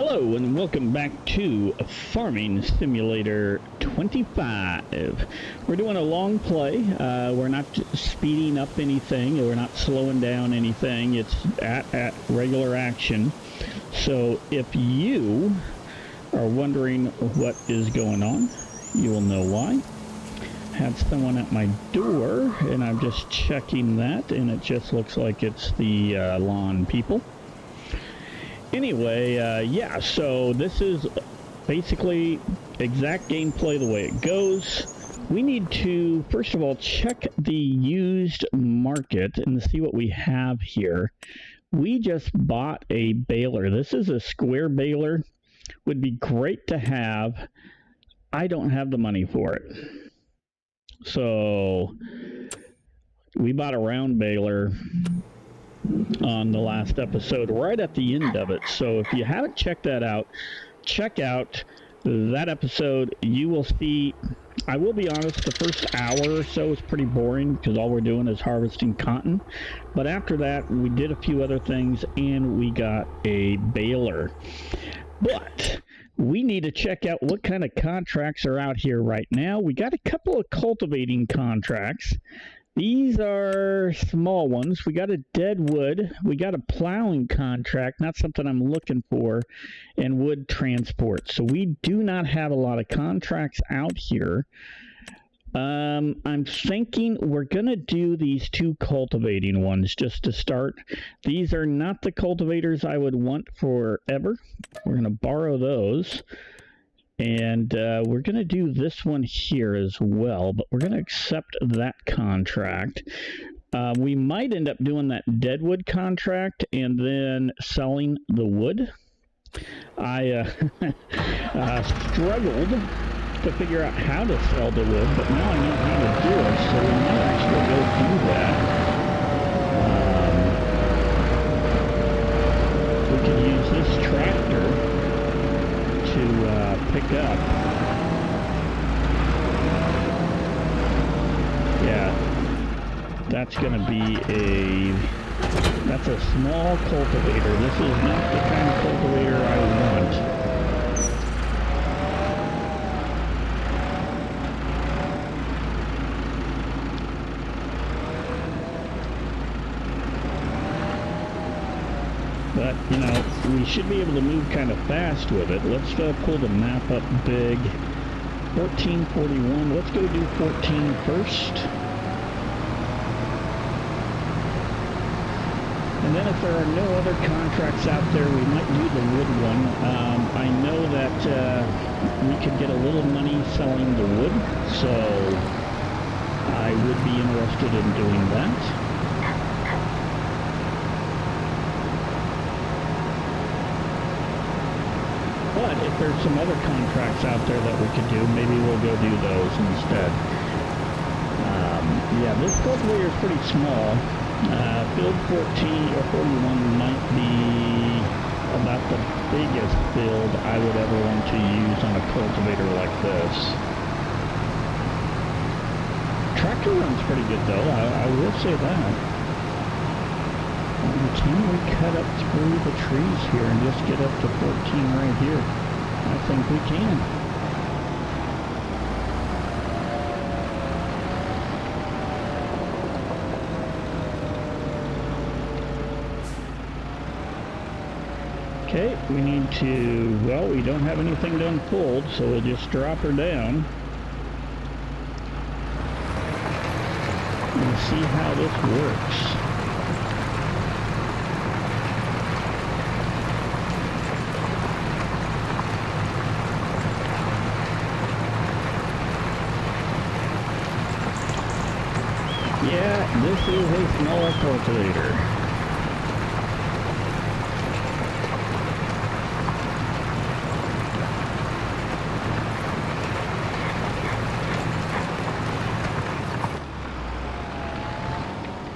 Hello and welcome back to Farming Simulator 25. We're doing a long play. We're not speeding up anything. We're not slowing down anything. It's at regular action. So if you are wondering what is going on, you will know why. Had someone at my door and I'm just checking that, and it just looks like it's the lawn people. Anyway, yeah, so this is basically exact gameplay the way it goes. We need to, first of all, check the used market and see what we have here. We just bought a baler. This is a square baler. Would be great to have. I don't have the money for it. So we bought a round baler on the last episode, right at the end of it. So if you haven't checked that out, check out that episode. You will see, I will be honest, the first hour or so is pretty boring because all we're doing is harvesting cotton. But after that, we did a few other things and we got a baler. But we need to check out what kind of contracts are out here right now. We got a couple of cultivating contracts. These are small ones. We got a dead wood. We got a plowing contract, not something I'm looking for, and wood transport. So we do not have a lot of contracts out here. I'm thinking we're going to do these two cultivating ones just to start. These are not the cultivators I would want forever. We're going to borrow those. And we're going to do this one here as well, but we're going to accept that contract. We might end up doing that deadwood contract and then selling the wood. I struggled to figure out how to sell the wood, but now I know how to do it, so we might actually go do that. We could use this tractor to pick up. Yeah, that's going to be that's a small cultivator. This is not the kind of cultivator I want. But, you know, we should be able to move kind of fast with it. Let's pull the map up big. 1441. Let's go do 14 first. And then if there are no other contracts out there, we might do the wood one. I know that we could get a little money selling the wood, so I would be interested in doing that. But if there's some other contracts out there that we could do, maybe we'll go do those instead. Yeah, this cultivator is pretty small. Build 14 or 41 might be about the biggest build I would ever want to use on a cultivator like this. Tractor runs pretty good though, I will say that. Can we cut up through the trees here and just get up to 14 right here? I think we can. Okay, we need to, well, we don't have anything to unfold, so we'll just drop her down. And see how this works. Yeah, this is a small cultivator.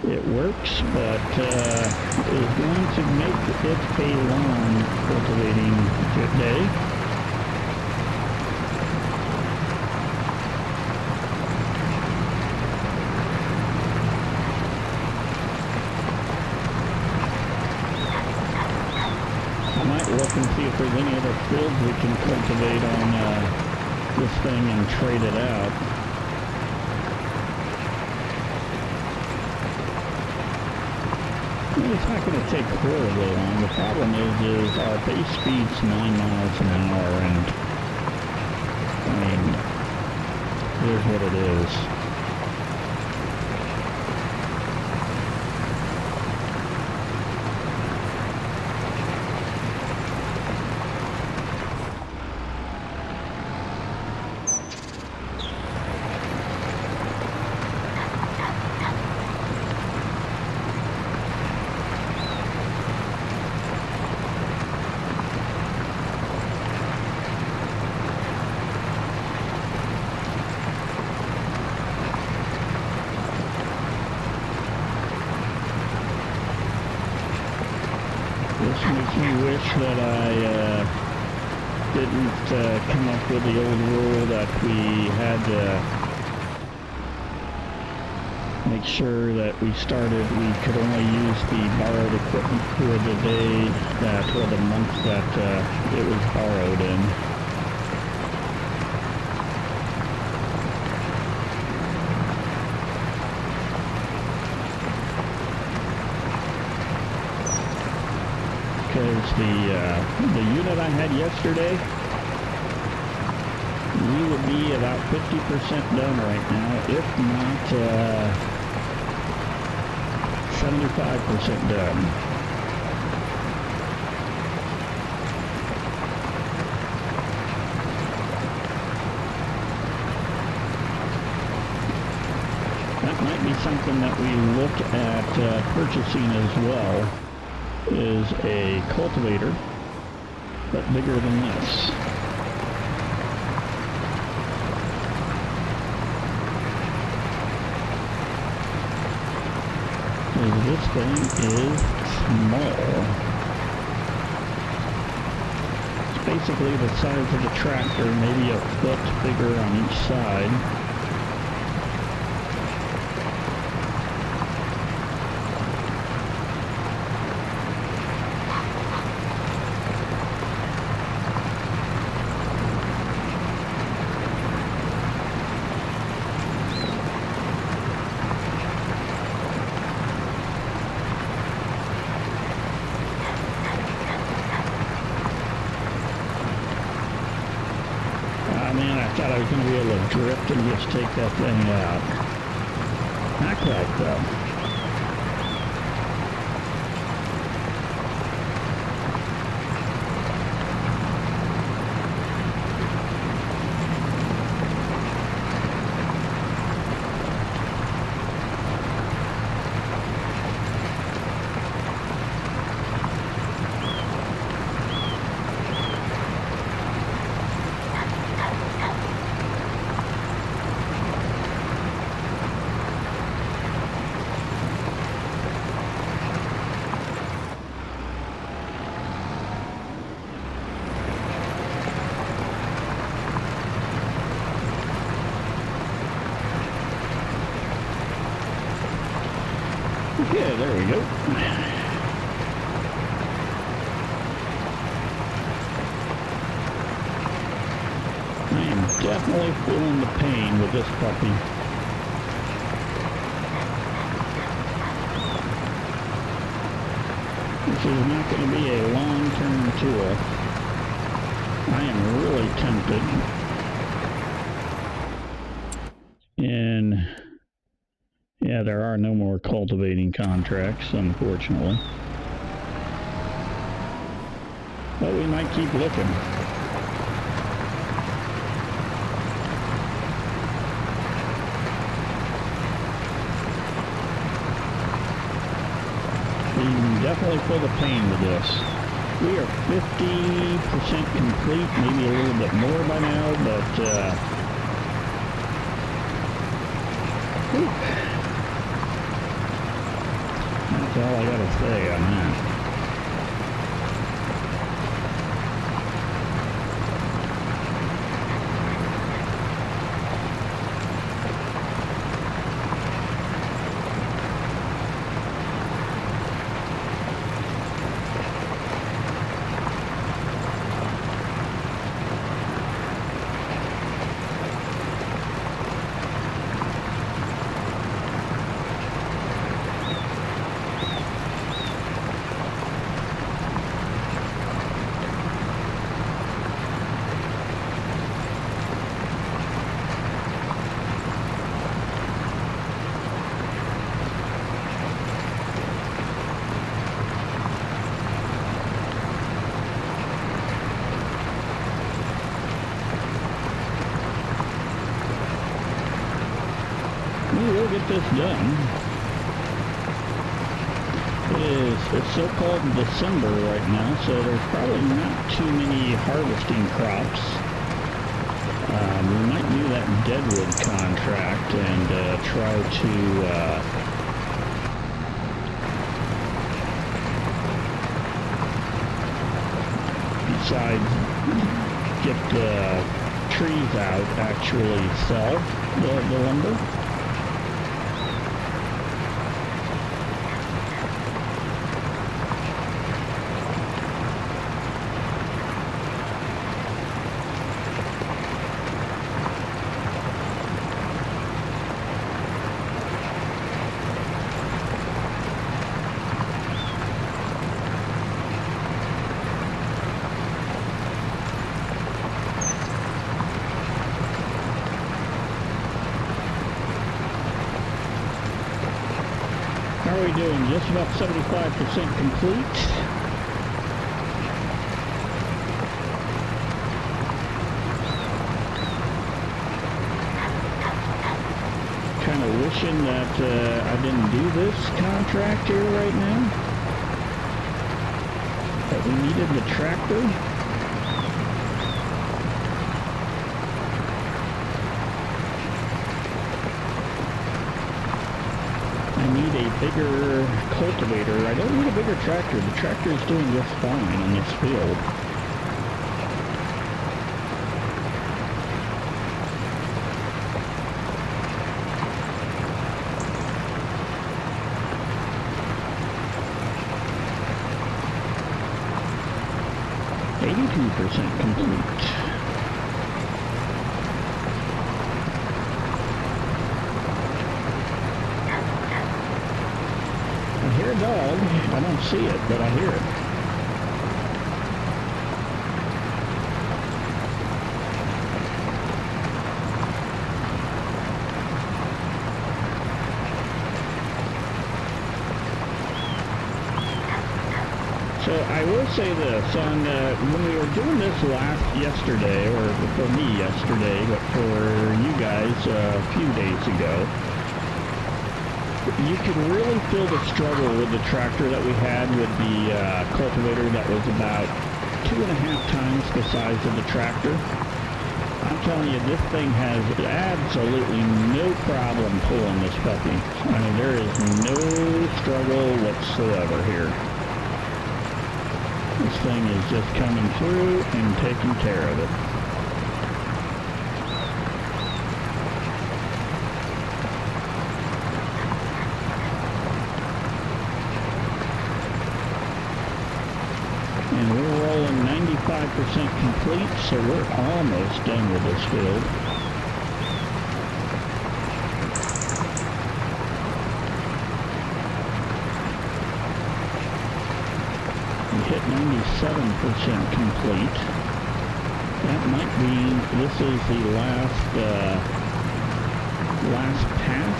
It works, but is going to make it a long cultivating day. I might look and see if there's any other fields we can cultivate on this thing and trade it out. It's not going to take horribly long. The problem is our base speed's 9 miles an hour, and I mean, here's what it is. This makes me wish that I didn't come up with the old rule that we had to make sure that we could only use the borrowed equipment for the day or the month that it was borrowed in. Because the unit I had yesterday, we would be about 50% done right now, if not 75% done. That might be something that we look at purchasing as well. Is a cultivator, but bigger than this. This thing is small. It's basically the size of a tractor, maybe a foot bigger on each side. Man, I thought I was going to be able to drift and just take that thing out. Not quite, though. Yeah, there we go. I am definitely feeling the pain with this puppy. This is not going to be a long-term tool. I am really tempted. And yeah, there are no more cultivating contracts, unfortunately. But we might keep looking. You can definitely feel the pain with this. We are 50% complete, maybe a little bit more by now, but that's all I gotta say on that. we'll get this done. It's so-called December right now, so there's probably not too many harvesting crops. We might do that deadwood contract and try to besides get the trees out, actually sell the lumber. How are we doing? Just about 75% complete. Kind of wishing that I didn't do this contract here right now. But we needed the tractor. Bigger cultivator. I don't need a bigger tractor. The tractor is doing just fine on this field. %82 complete. I hear a dog. I don't see it, but I hear it. So I will say this, on when we were doing this yesterday, or for me yesterday, but for you guys a few days ago, you could really feel the struggle with the tractor that we had with the cultivator that was about 2.5 times the size of the tractor. I'm telling you, this thing has absolutely no problem pulling this puppy. I mean, there is no struggle whatsoever here. This thing is just coming through and taking care of it. And we're rolling 95% complete, so we're almost done with this field. We hit 97% complete. That might mean this is the last pass.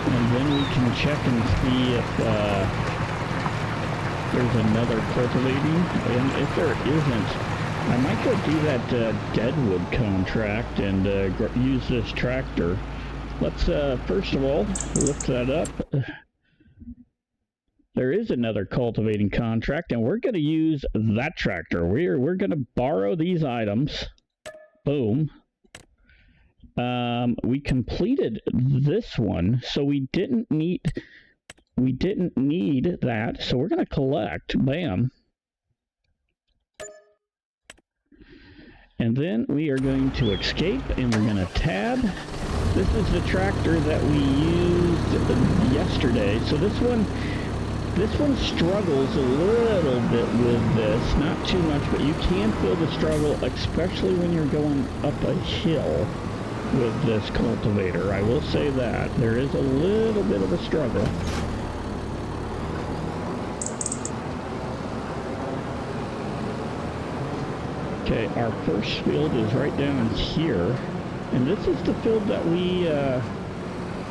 And then we can check and see if there's another cultivating, and if there isn't, I might go do that deadwood contract and use this tractor. Let's first of all lift that up. There is another cultivating contract, and we're going to use that tractor. We're going to borrow these items. Boom. We completed this one, so we didn't need that, so we're going to collect. Bam. And then we are going to escape, and we're going to tab. This is the tractor that we used yesterday. So this one struggles a little bit with this. Not too much, but you can feel the struggle, especially when you're going up a hill with this cultivator. I will say that. There is a little bit of a struggle. Okay, our first field is right down here, and this is the field that we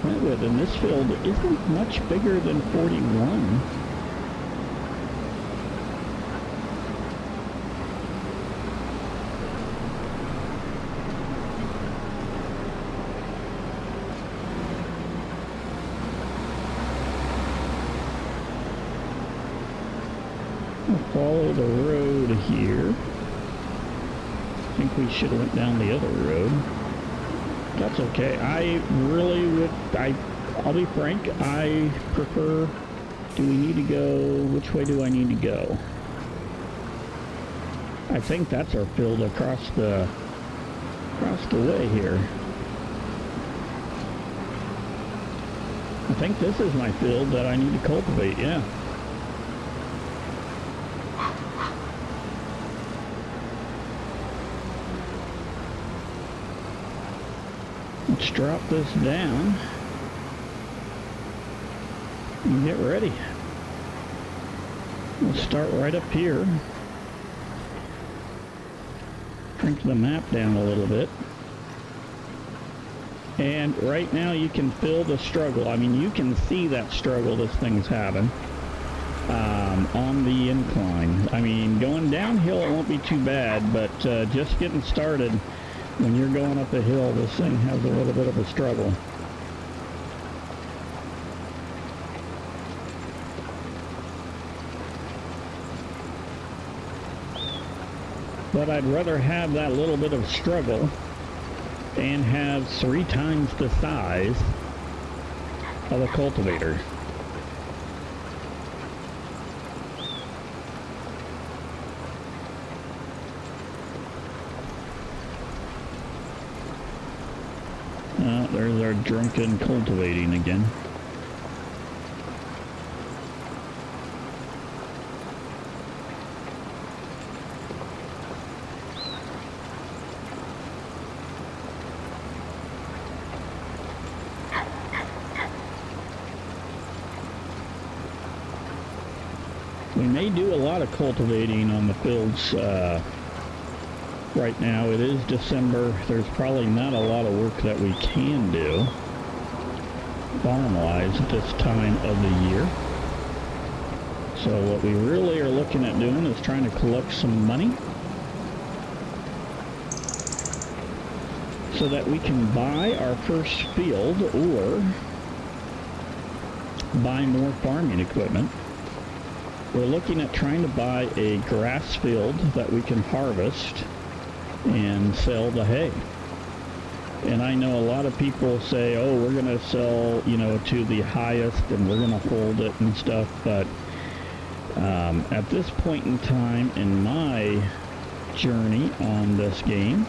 went with, and this field isn't much bigger than 41. Follow the road here. I think we should have went down the other road. That's okay. I really would, I'll be frank, I prefer, do we need to go, which way do I need to go? I think that's our field across the way here. I think this is my field that I need to cultivate, yeah. Let's drop this down and get ready. We'll start right up here. Shrink the map down a little bit. And right now you can feel the struggle. I mean, you can see that struggle this thing's having on the incline. I mean, going downhill it won't be too bad, but just getting started, when you're going up a hill, this thing has a little bit of a struggle. But I'd rather have that little bit of struggle and have 3 times the size of a cultivator. There's our drunken cultivating again. We may do a lot of cultivating on the fields right now. It is December. There's probably not a lot of work that we can do farm-wise at this time of the year. So what we really are looking at doing is trying to collect some money so that we can buy our first field or buy more farming equipment. We're looking at trying to buy a grass field that we can harvest and sell the hay. And I know a lot of people say, oh, we're going to sell, you know, to the highest and we're going to hold it and stuff, but at this point in time in my journey on this game,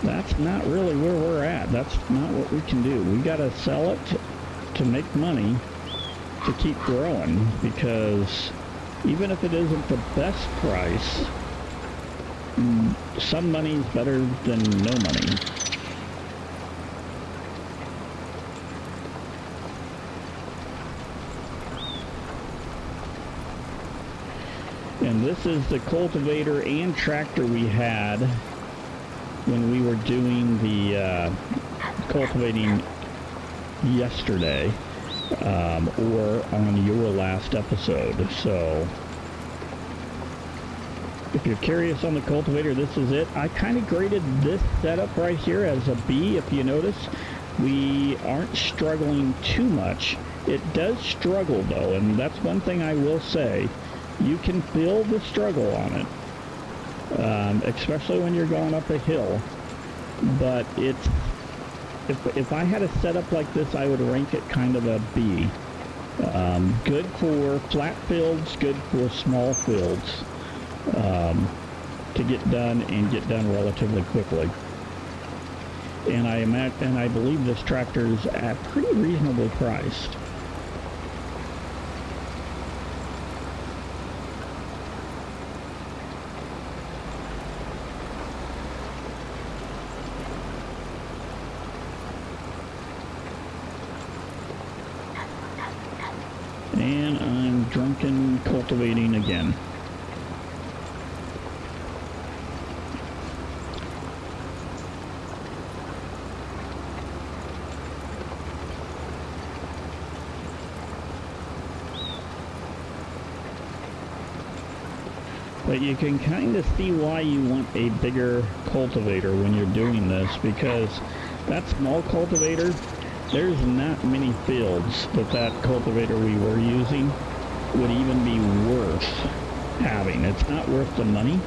that's not really where we're at. That's not what we can do. We got to sell it to make money to keep growing, because even if it isn't the best price, some money is better than no money. And this is the cultivator and tractor we had when we were doing the cultivating yesterday, or on your last episode. So if you're curious on the cultivator, this is it. I kind of graded this setup right here as a B. If you notice, we aren't struggling too much. It does struggle though, and that's one thing I will say. You can feel the struggle on it, especially when you're going up a hill. But it's, if I had a setup like this, I would rank it kind of a B. Good for flat fields, good for small fields, to get done and get done relatively quickly. And I believe this tractor is at pretty reasonably priced. And I'm drunken cultivating again. But you can kind of see why you want a bigger cultivator when you're doing this, because that small cultivator, there's not many fields that cultivator we were using would even be worth having. It's not worth the money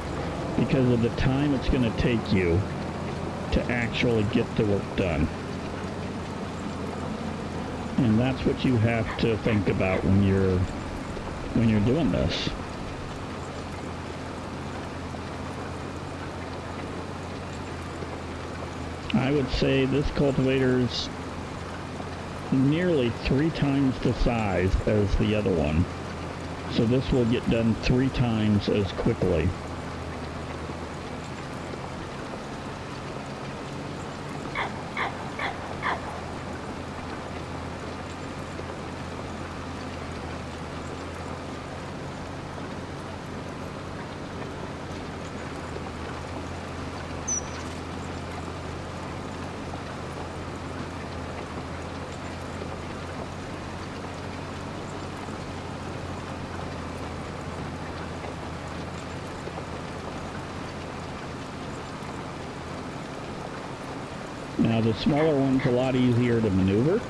because of the time it's going to take you to actually get the work done. And that's what you have to think about when you're doing this. I would say this cultivator's nearly 3 times the size as the other one. So this will get done 3 times as quickly. Now the smaller one's a lot easier to maneuver.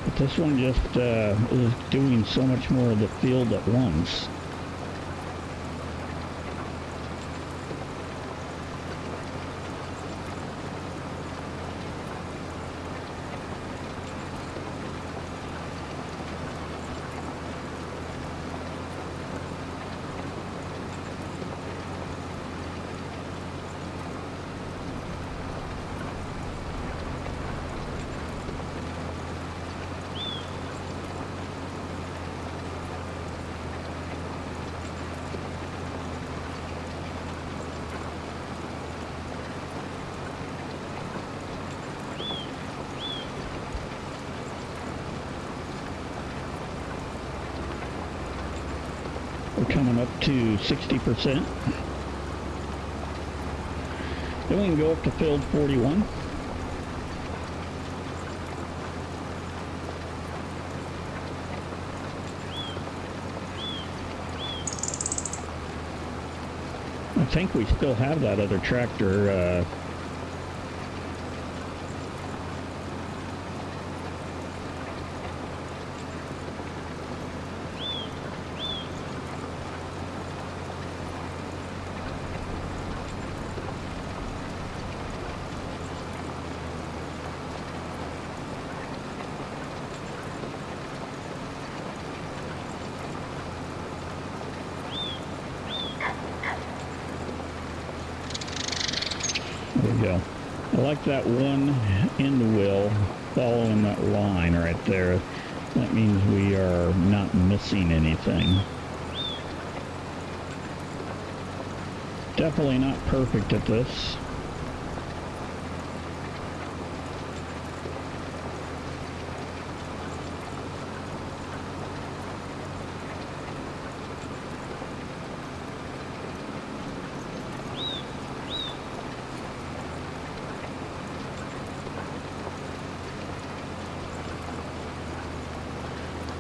But this one just is doing so much more of the field at once. We're coming up to 60%. Then we can go up to field 41. I think we still have that other tractor There we go. I like that one end wheel following that line right there. That means we are not missing anything. Definitely not perfect at this.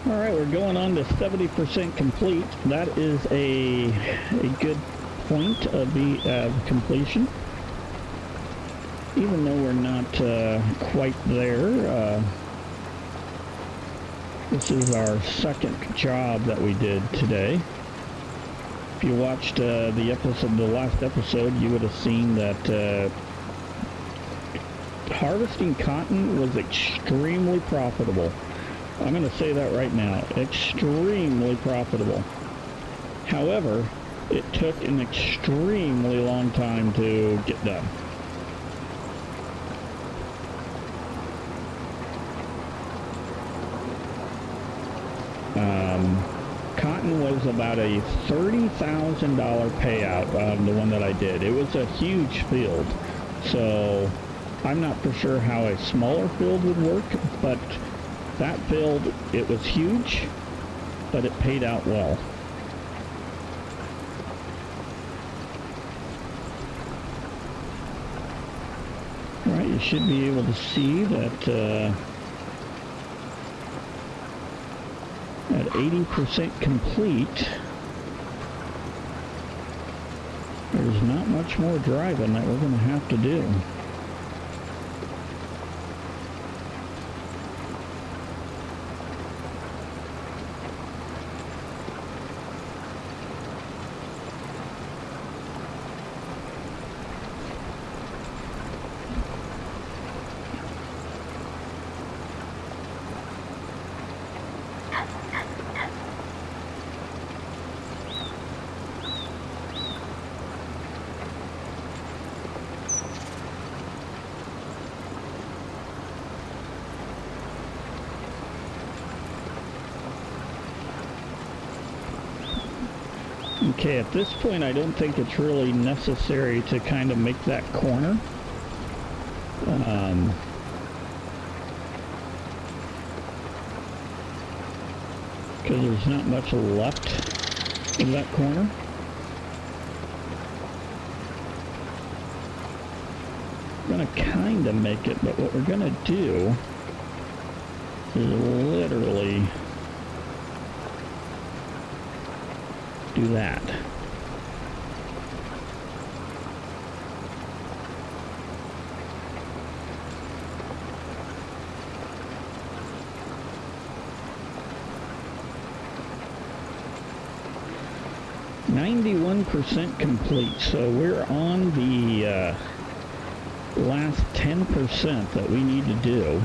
All right, we're going on to 70% complete. That is a good point of the completion. Even though we're not quite there, this is our second job that we did today. If you watched the last episode, you would have seen that harvesting cotton was extremely profitable. I'm going to say that right now, extremely profitable. However, it took an extremely long time to get done. Cotton was about a $30,000 payout on the one that I did. It was a huge field, so I'm not for sure how a smaller field would work, but that field, it was huge, but it paid out well. All right, you should be able to see that at 80% complete, there's not much more driving that we're going to have to do. Okay, at this point I don't think it's really necessary to kind of make that corner. Because there's not much left of that corner. We're going to kind of make it, but what we're going to do is literally do that. %, complete, so we're on the last 10% that we need to do.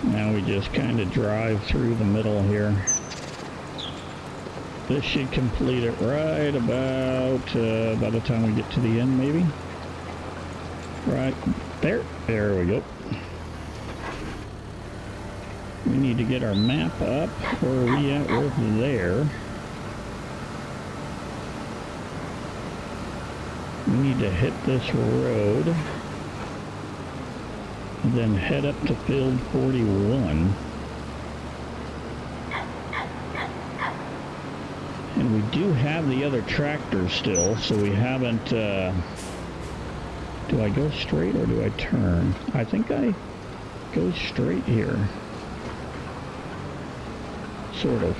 Now we just kind of drive through the middle here. This should complete it right about by the time we get to the end, maybe. Right there. There we go. We need to get our map up. Where are we at? We're there. We need to hit this road. Then head up to field 41. And we do have the other tractor still, so we haven't, do I go straight or do I turn? I think I go straight here. Sort of.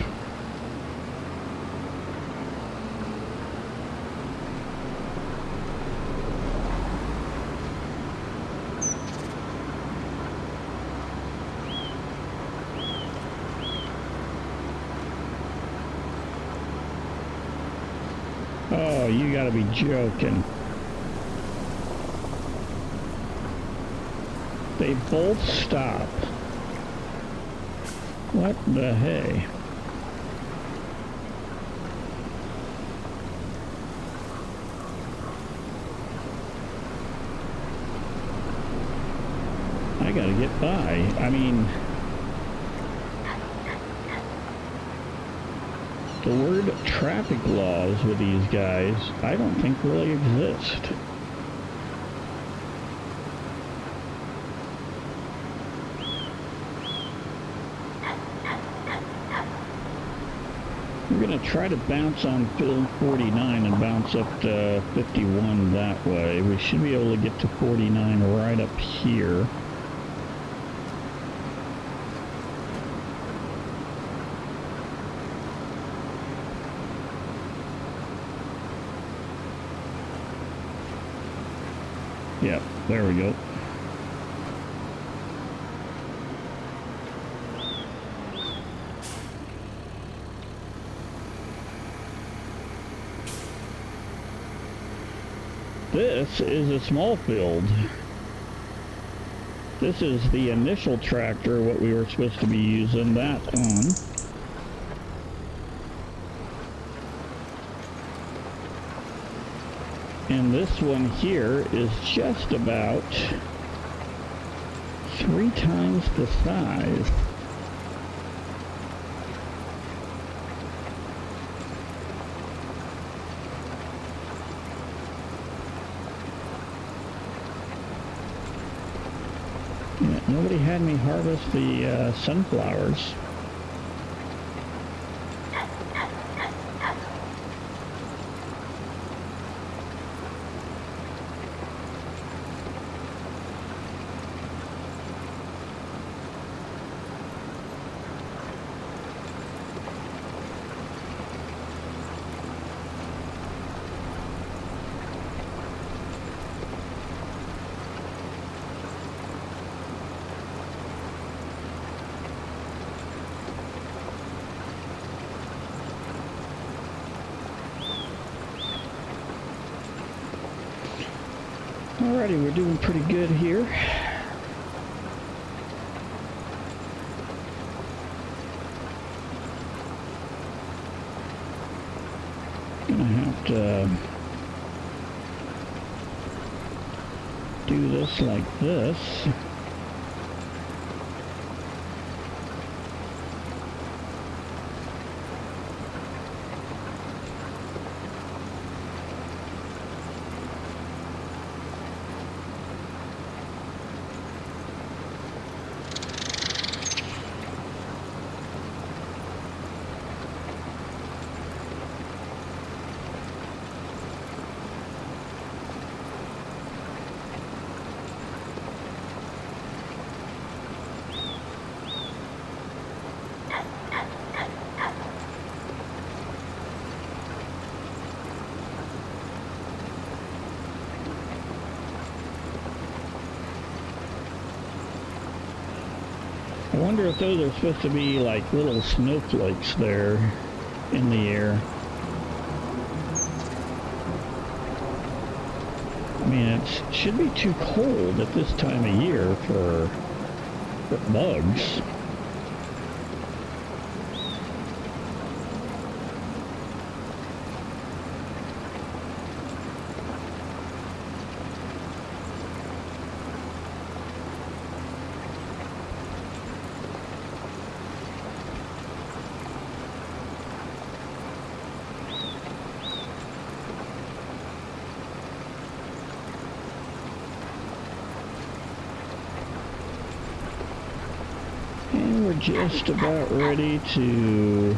Oh, you gotta be joking. They both stop. What the hey? I gotta get by. I mean, the word traffic laws with these guys, I don't think really exist. We're going to try to bounce on field 49 and bounce up to 51 that way. We should be able to get to 49 right up here. Yep, there we go. This is a small field. This is the initial tractor, what we were supposed to be using that on. And this one here is just about 3 times the size. Yeah, nobody had me harvest the sunflowers. Alrighty, we're doing pretty good here. Gonna have to do this like this. I wonder if those are supposed to be like little snowflakes there in the air. I mean, it should be too cold at this time of year for bugs. And we're just about ready to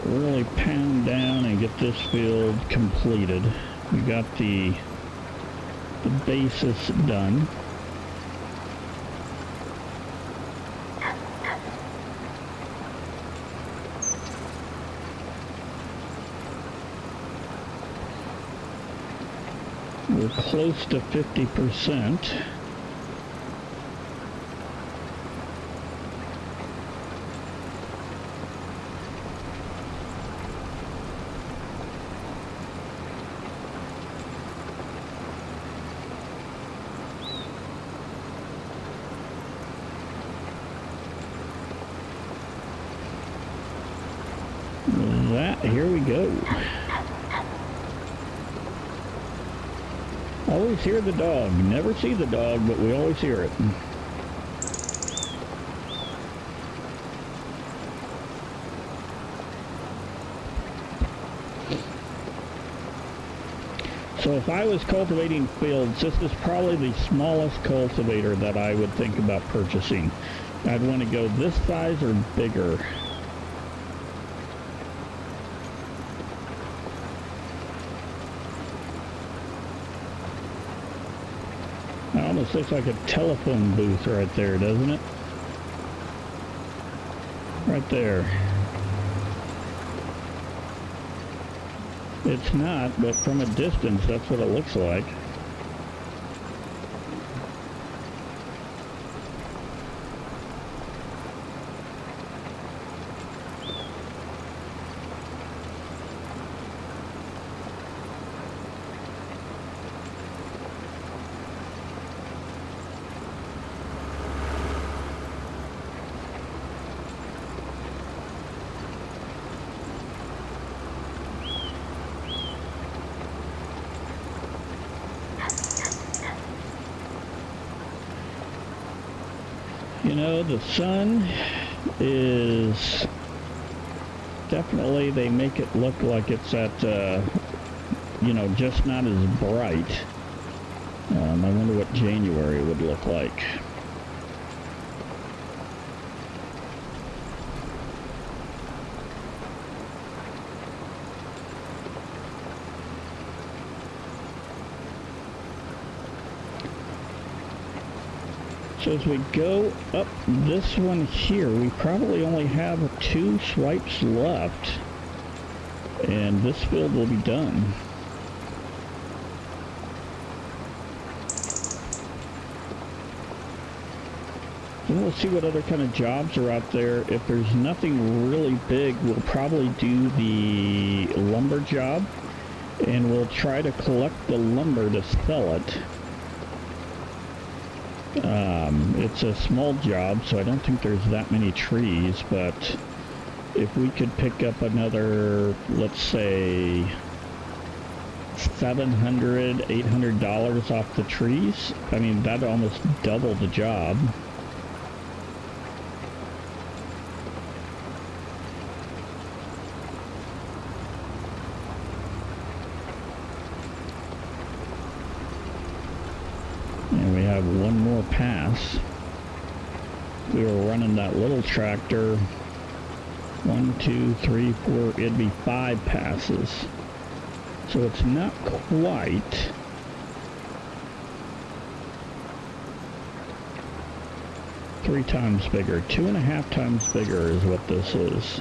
really pound down and get this field completed. We got the basis done. We're close to 50%. Here we go. Always hear the dog. Never see the dog, but we always hear it. So if I was cultivating fields, this is probably the smallest cultivator that I would think about purchasing. I'd want to go this size or bigger. It almost looks like a telephone booth right there, doesn't it? Right there. It's not, but from a distance, that's what it looks like. You know, the sun is definitely, they make it look like it's at, you know, just not as bright. I wonder what January would look like. So as we go up this one here, we probably only have 2 swipes left, and this field will be done. And we'll see what other kind of jobs are out there. If there's nothing really big, we'll probably do the lumber job. and we'll try to collect the lumber to sell it. It's a small job, so I don't think there's that many trees, but if we could pick up another, let's say, $700, $800 off the trees, I mean, that'd almost double the job. And we have one more pass. We were running that little tractor. 1, 2, 3, 4, it'd be 5 passes. So it's not quite. Three times bigger. 2.5 times bigger is what this is.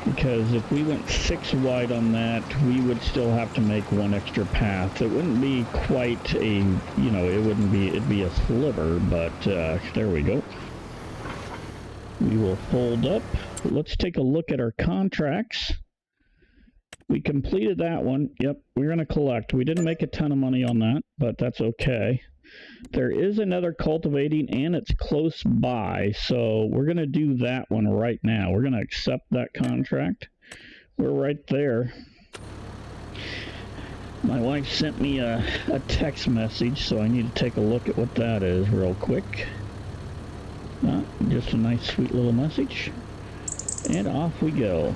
Because if we went 6 wide on that, we would still have to make one extra path. It wouldn't be quite a, you know, it'd be a sliver, but there we go. We will fold up. Let's take a look at our contracts. We completed that one. Yep, we're going to collect. We didn't make a ton of money on that, but that's okay. There is another cultivating, and it's close by, so we're going to do that one right now. We're going to accept that contract. We're right there. My wife sent me a text message, so I need to take a look at what that is real quick. Just a nice, sweet little message. And off we go.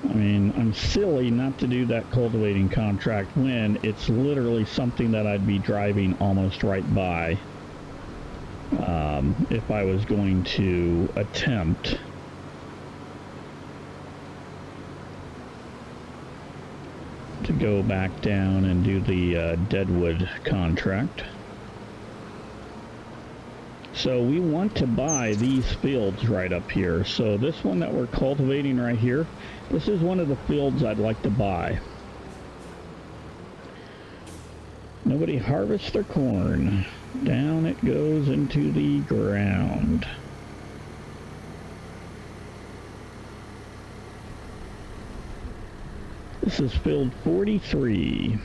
I mean, I'm silly not to do that cultivating contract when it's literally something that I'd be driving almost right by if I was going to attempt. To go back down and do the Deadwood contract. So we want to buy these fields right up here. So this one that we're cultivating right here, this is one of the fields I'd like to buy. Nobody harvests their corn. Down it goes into the ground. This is field 43.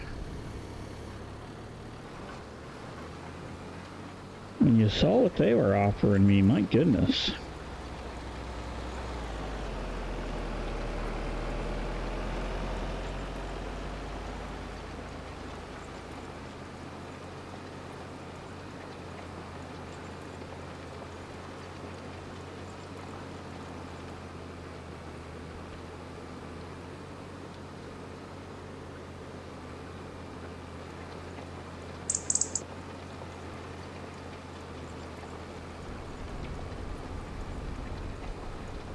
When you saw what they were offering me, my goodness.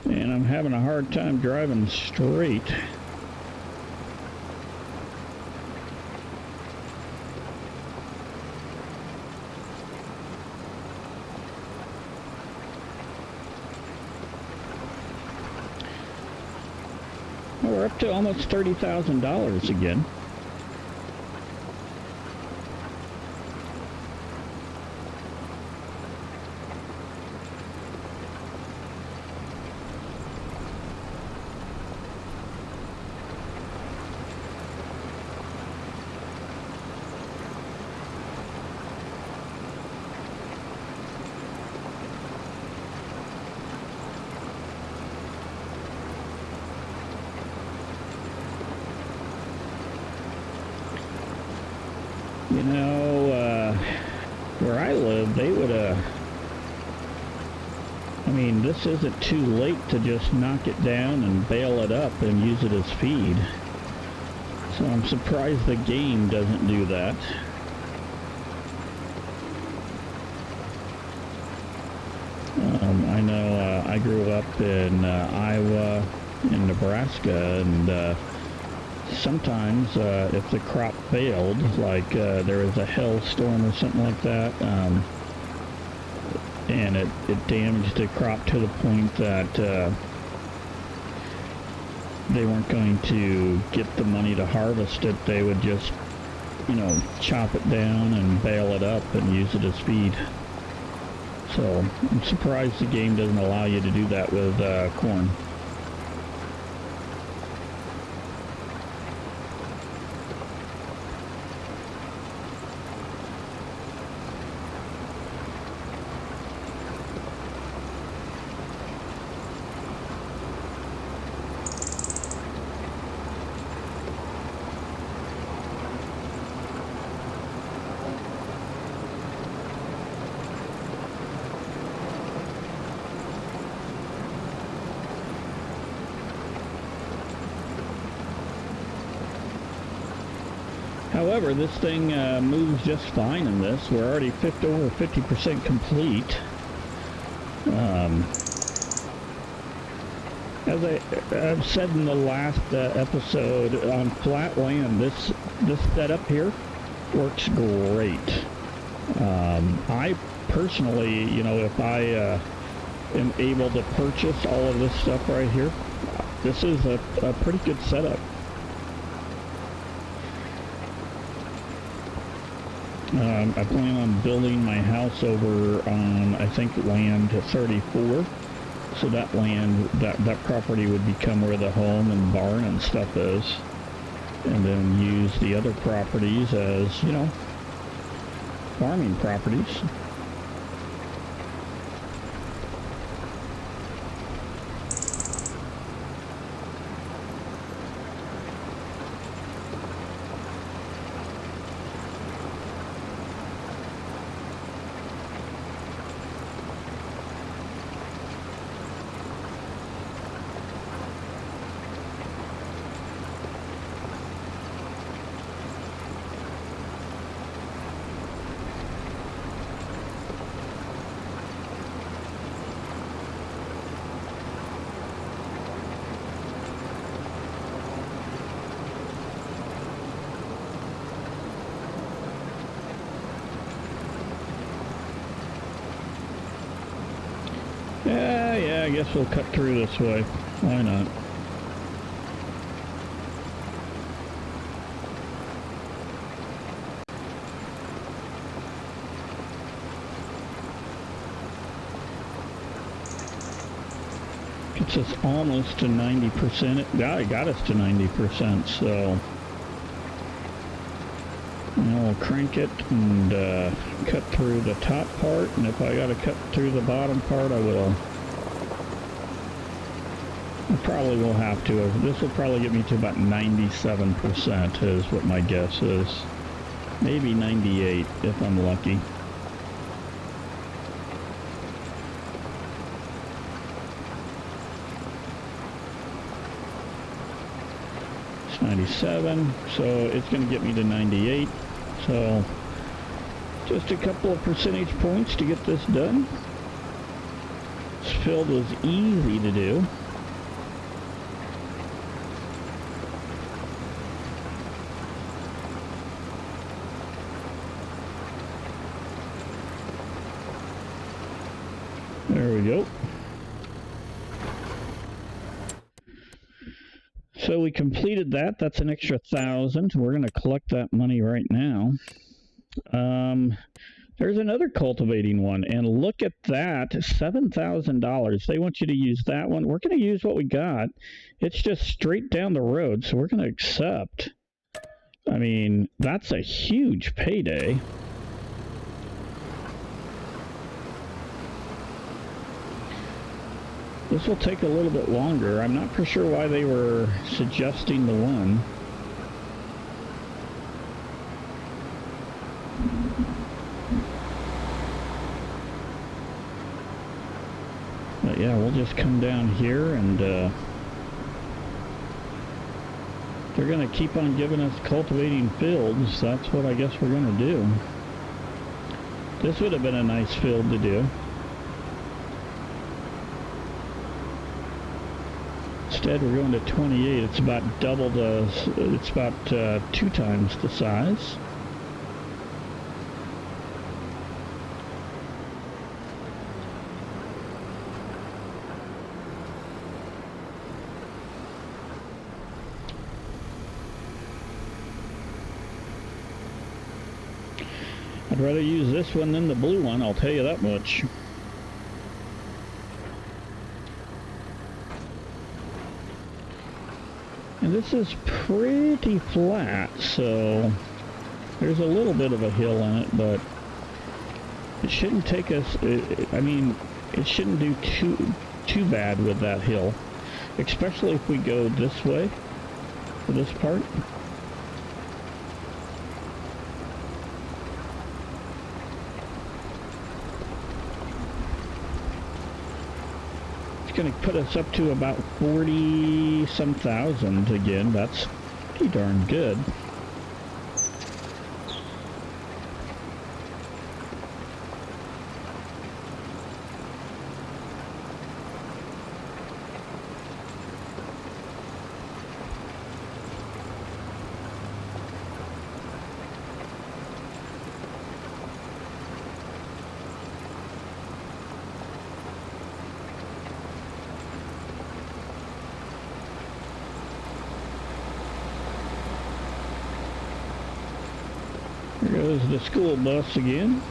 And I'm having a hard time driving straight. Well, we're up to almost $30,000 again. You know, where I live, they would, I mean, this isn't too late to just knock it down and bale it up and use it as feed. So I'm surprised the game doesn't do that. I know I grew up in Iowa and Nebraska, and sometimes if the crop failed, like there was a hailstorm or something like that, and it damaged the crop to the point that they weren't going to get the money to harvest it, they would just, you know, chop it down and bale it up and use it as feed. So I'm surprised the game doesn't allow you to do that with corn. However, this thing moves just fine in this. We're already over 50% complete. As I've said in the last episode, on flat land, this setup here works great. I personally, you know, if I am able to purchase all of this stuff right here, this is a pretty good setup. I plan on building my house over on, I think, land 34. So that land, that property would become where the home and barn and stuff is. And then use the other properties as, you know, farming properties. Yeah, I guess we'll cut through this way. Why not? Gets us almost to 90%. It got us to 90%, so now we'll crank it and cut through the top part, and if I gotta cut through the bottom part, I will. I probably will have to. This will probably get me to about 97% is what my guess is. Maybe 98 if I'm lucky. It's 97, so it's going to get me to 98. So just a couple of percentage points to get this done. This field was easy to do. There we go. So we completed that. That's an extra 1,000. We're going to collect that money right now. There's another cultivating one, and look at that, $7,000. They want you to use that one. We're going to use what we got. It's just straight down the road, so we're going to accept. I mean, that's a huge payday. This will take a little bit longer. I'm not for sure why they were suggesting the one. But yeah, we'll just come down here and they're going to keep on giving us cultivating fields. That's what I guess we're going to do. This would have been a nice field to do. Instead, we're going to 28. It's about double the, it's about 2 times the size. I'd rather use this one than the blue one, I'll tell you that much. And this is pretty flat, so there's a little bit of a hill in it, but it shouldn't take us, I mean, it shouldn't do too bad with that hill, especially if we go this way for this part. It's going to put us up to about 40-some thousand again. That's pretty darn good. There goes the school bus again.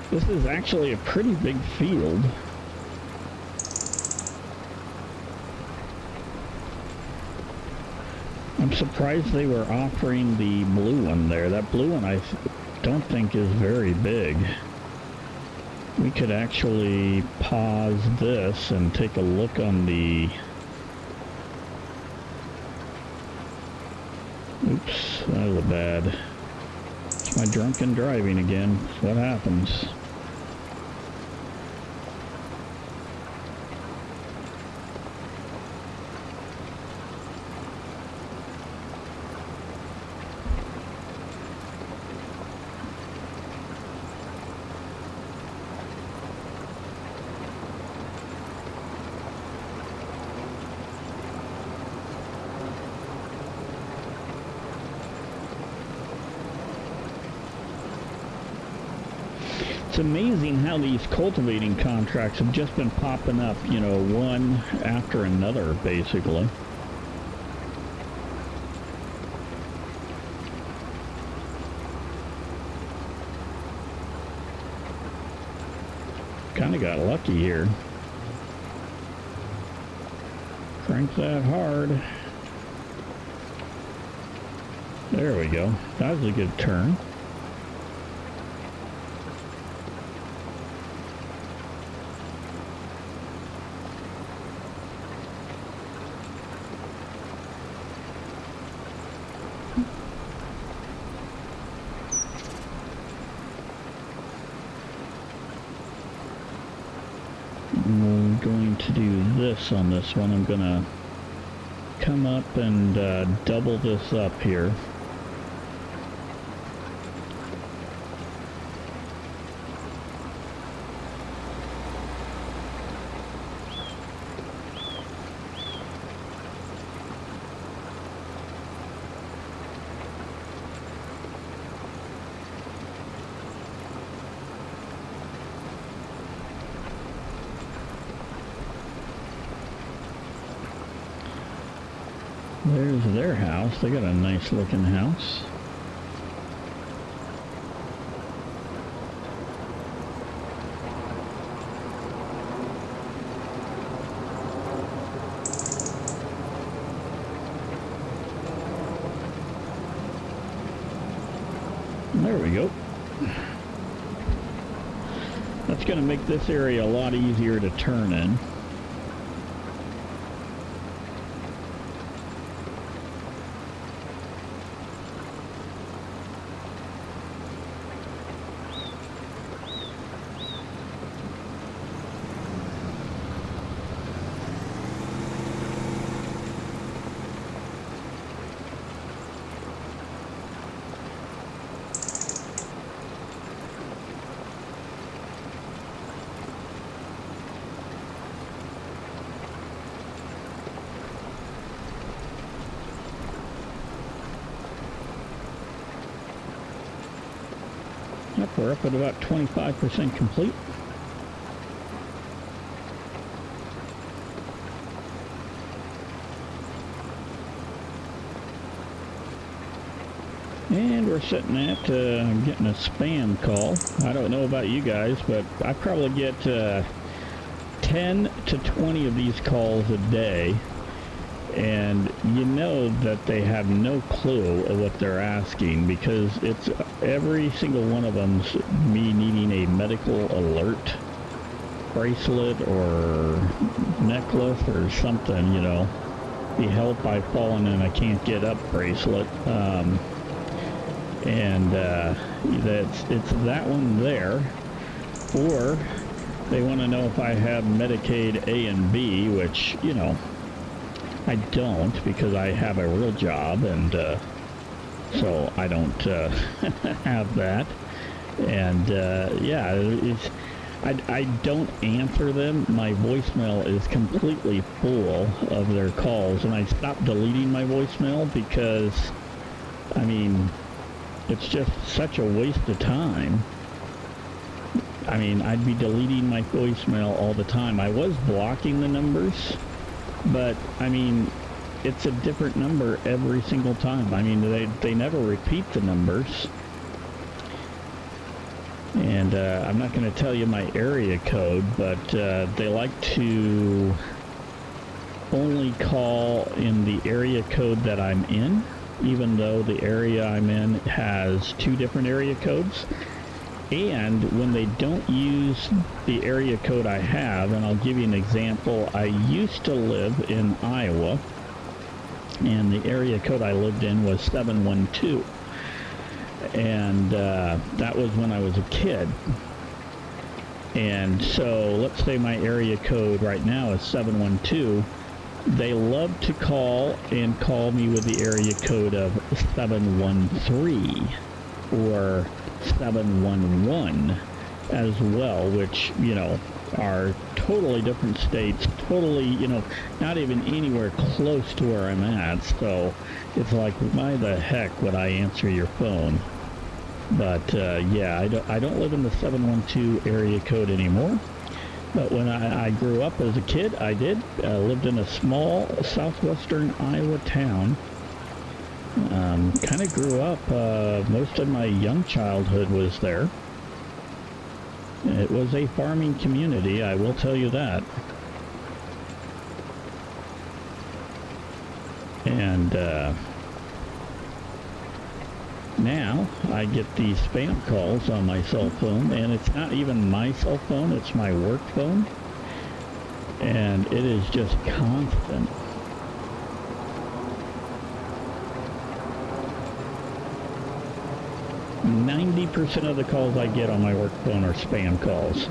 This is actually a pretty big field. I'm surprised they were offering the blue one there. That blue one I don't think is very big. We could actually pause this and take a look on the... Oops, that was bad. It's my drunken driving again. What happens? It's amazing how these cultivating contracts have just been popping up, you know, one after another, basically. Kind of got lucky here. Crank that hard. There we go. That was a good turn. We're going to do this on this one. I'm going to come up and double this up here. There's their house. They got a nice looking house. There we go. That's going to make this area a lot easier to turn in. Yep, we're up at about 25% complete. And we're sitting at getting a spam call. I don't know about you guys, but I probably get 10 to 20 of these calls a day. And you know that they have no clue of what they're asking, because it's every single one of them's me needing a medical alert bracelet or necklace or something, you know. The help I've fallen and I can't get up bracelet. It's that one there. Or they want to know if I have Medicaid A and B, which, you know, I don't, because I have a real job, and so I don't have that. And yeah, I don't answer them. My voicemail is completely full of their calls, and I stopped deleting my voicemail because, I mean, it's just such a waste of time. I mean, I'd be deleting my voicemail all the time. I was blocking the numbers, but, I mean, it's a different number every single time. I mean, they never repeat the numbers. And I'm not going to tell you my area code, but they like to only call in the area code that I'm in, even though the area I'm in has 2 different area codes. And when they don't use the area code I have, and I'll give you an example, I used to live in Iowa, and the area code I lived in was 712. And that was when I was a kid. And so let's say my area code right now is 712. They love to call me with the area code of 713 or 711 as well, which, you know, are totally different states, totally, you know, not even anywhere close to where I'm at. So it's like, why the heck would I answer your phone? But yeah, I don't live in the 712 area code anymore. But when I grew up as a kid, I did. Lived in a small southwestern Iowa town. Kind of grew up, most of my young childhood was there. It was a farming community, I will tell you that. And now I get these spam calls on my cell phone, and it's not even my cell phone, it's my work phone. And it is just constant. %90 of the calls I get on my work phone are spam calls.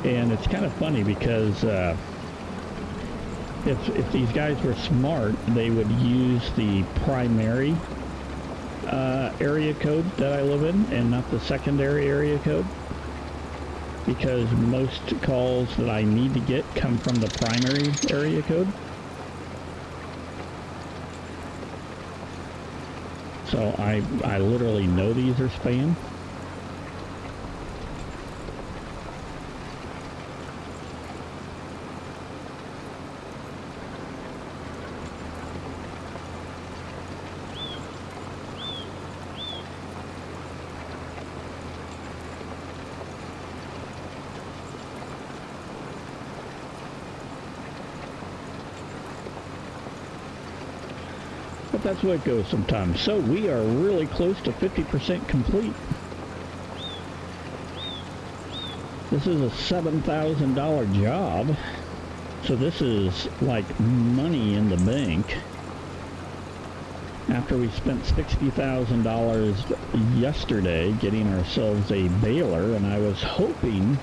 And it's kind of funny because if these guys were smart, they would use the primary area code that I live in and not the secondary area code, because most calls that I need to get come from the primary area code. So I literally know these are spam. But that's the way it goes sometimes. So we are really close to 50% complete. This is a $7,000 job. So this is like money in the bank. After we spent $60,000 yesterday getting ourselves a baler, and I was hoping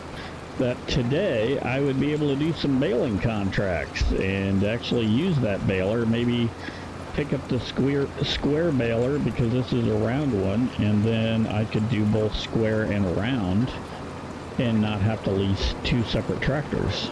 that today I would be able to do some baling contracts and actually use that baler, maybe pick up the square baler, because this is a round one, and then I could do both square and round and not have to lease 2 separate tractors.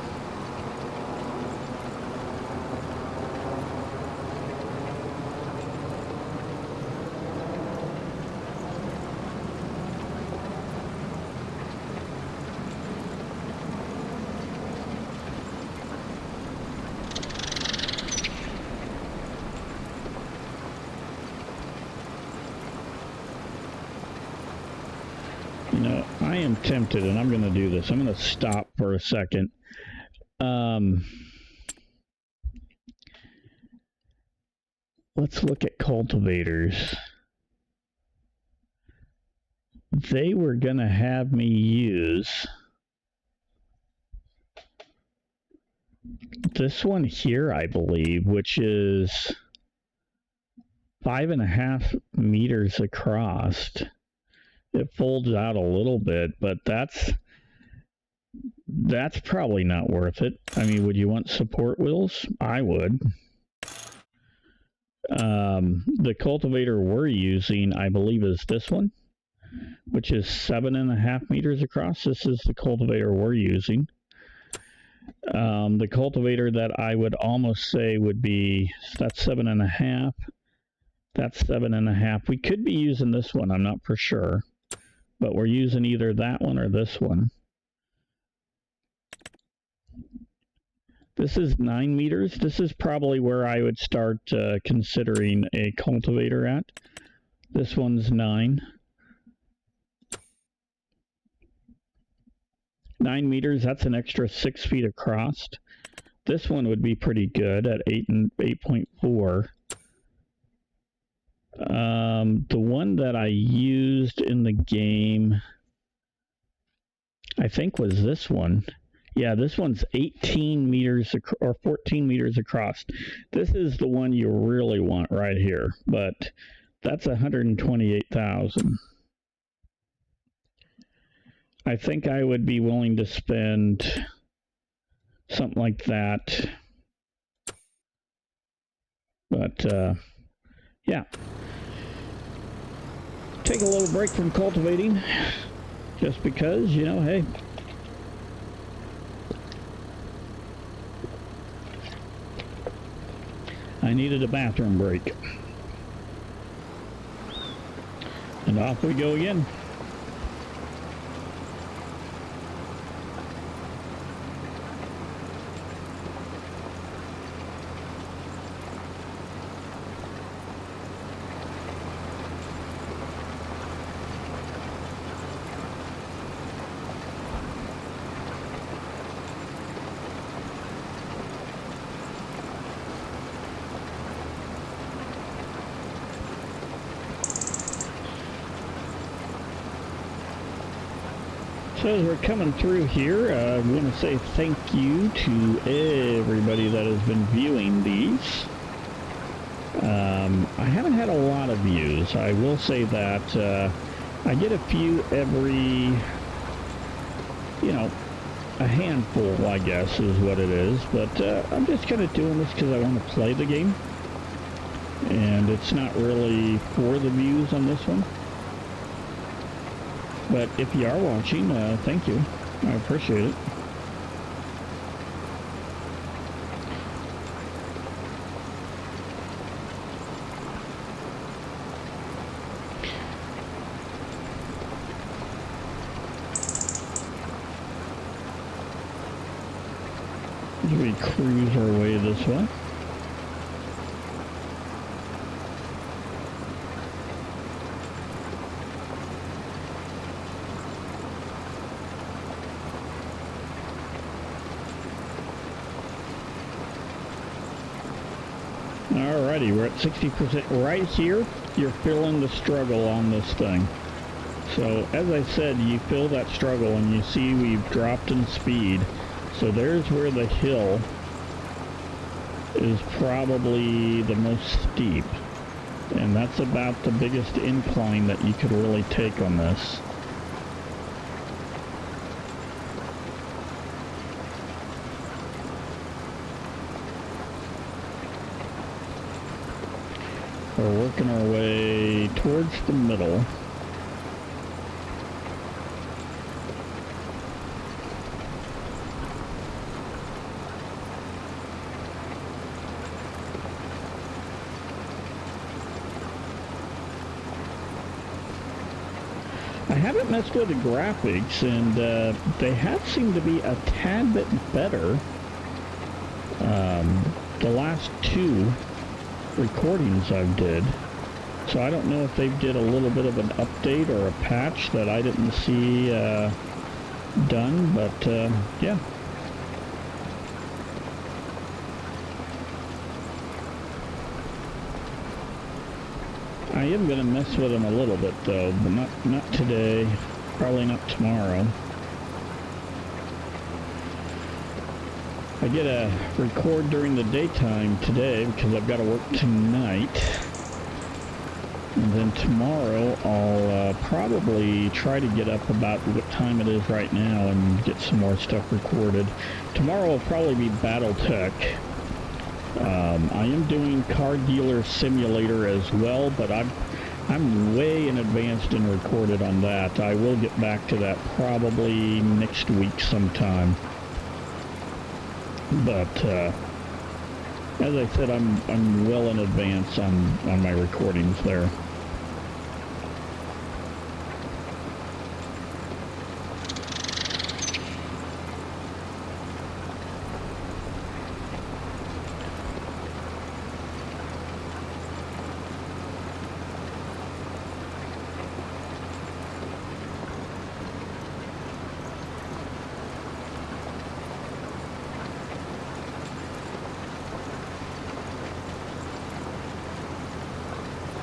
You know, I am tempted, and I'm going to do this. I'm going to stop for a second. Let's look at cultivators. They were going to have me use this one here, I believe, which is 5.5 meters across. It folds out a little bit, but that's probably not worth it. I mean, would you want support wheels? I would. The cultivator we're using, I believe, is this one, which is 7.5 meters across. This is the cultivator we're using. The cultivator that I would almost say would be, that's 7.5. That's 7.5. We could be using this one, I'm not for sure. But we're using either that one or this one. This is 9 meters. This is probably where I would start considering a cultivator at. This one's 9. 9 meters, that's an extra 6 feet across. This one would be pretty good at 8.4. The one that I used in the game, I think, was this one. Yeah, this one's 18 meters or 14 meters across. This is the one you really want right here, but that's 128,000. I think I would be willing to spend something like that. But, yeah. Take a little break from cultivating, just because, you know, hey. I needed a bathroom break. And off we go again. So as we're coming through here, I want to say thank you to everybody that has been viewing these. I haven't had a lot of views. I will say that I get a few every, you know, a handful, I guess, is what it is. But I'm just kind of doing this because I want to play the game. And it's not really for the views on this one. But if you are watching, thank you. I appreciate it. As we cruise our way this way. Alrighty, we're at 60%. Right here, you're feeling the struggle on this thing. So, as I said, you feel that struggle and you see we've dropped in speed. So there's where the hill is probably the most steep. And that's about the biggest incline that you could really take on this. We're working our way towards the middle. I haven't messed with the graphics, and they have seemed to be a tad bit better. The last two recordings I've did So I don't know if they did a little bit of an update or a patch that I didn't see done, but yeah. I am going to mess with them a little bit though, but not today, probably not tomorrow. I get to record during the daytime today because I've got to work tonight. And then tomorrow I'll probably try to get up about what time it is right now and get some more stuff recorded. Tomorrow will probably be Battletech. I am doing Car Dealer Simulator as well, but I'm way in advance and recorded on that. I will get back to that probably next week sometime. But as I said, I'm well in advance on my recordings there.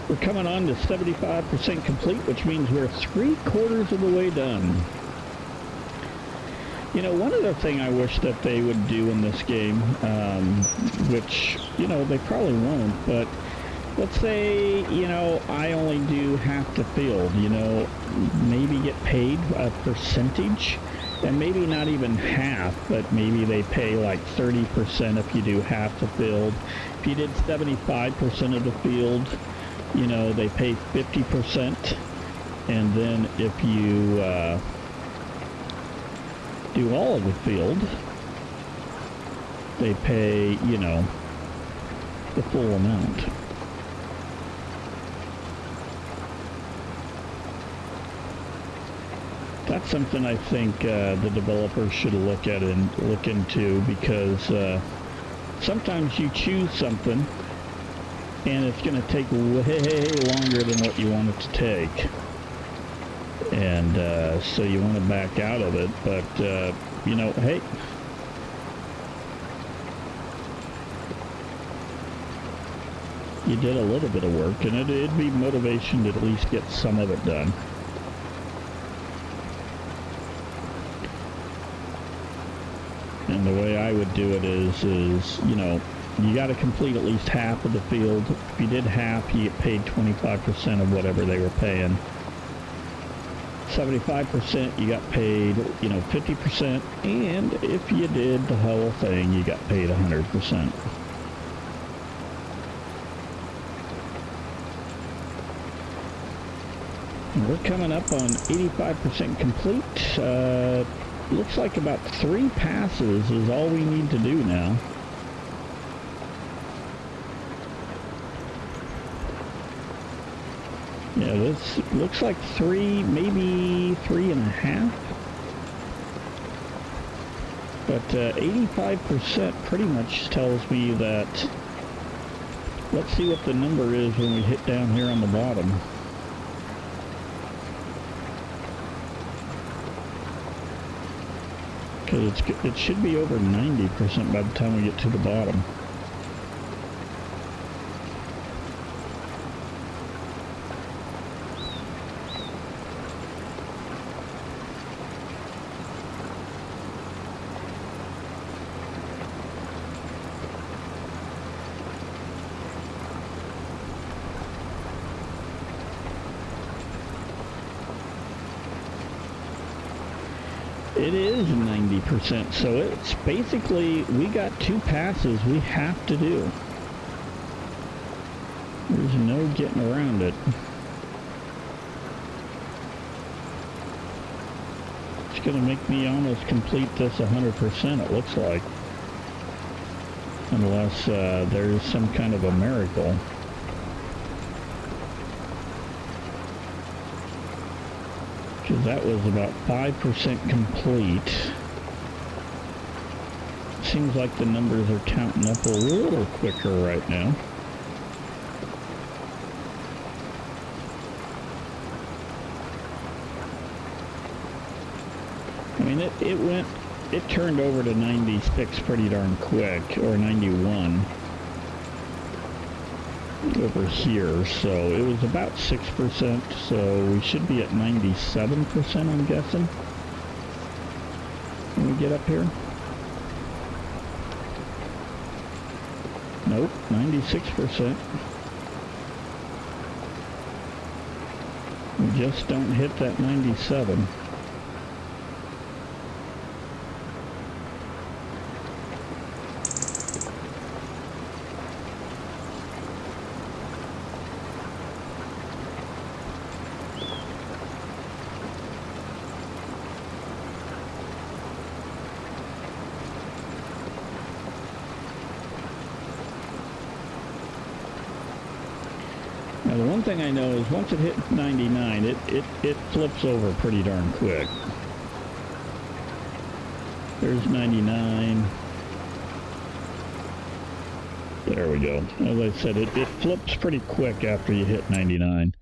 We're coming on to 75% complete, which means we're 3/4 of the way done. You know, one other thing I wish that they would do in this game, which, you know, they probably won't, but let's say, you know, I only do half the field, you know, maybe get paid a percentage, and maybe not even half, but maybe they pay like 30% if you do half the field. If you did 75% of the field, you know, they pay 50%, and then if you do all of the field, they pay, you know, the full amount. That's something I think the developers should look at and look into, because sometimes you choose something and it's going to take way longer than what you want it to take. And so you want to back out of it, but, you know, hey. You did a little bit of work, and it'd be motivation to at least get some of it done. And the way I would do it is, you know, you got to complete at least half of the field. If you did half, you get paid 25% of whatever they were paying. 75%, you got paid, you know, 50%. And if you did the whole thing, you got paid 100%. And we're coming up on 85% complete. Looks like about 3 passes is all we need to do now. Yeah, this looks like 3, maybe 3.5. But 85% pretty much tells me that, let's see what the number is when we hit down here on the bottom. Because it should be over 90% by the time we get to the bottom. It is 90%, so it's basically, we got 2 passes we have to do. There's no getting around it. It's going to make me almost complete this 100%, it looks like. Unless there's some kind of a miracle. Because that was about 5% complete. Seems like the numbers are counting up a little quicker right now. I mean, it turned over to 96 pretty darn quick, or 91 over here, so it was about 6%, so we should be at 97%, I'm guessing, when we get up here. Nope, 96%. We just don't hit that 97. Now, the one thing I know is once it hits 99, it flips over pretty darn quick. There's 99. There we go. As I said, it flips pretty quick after you hit 99.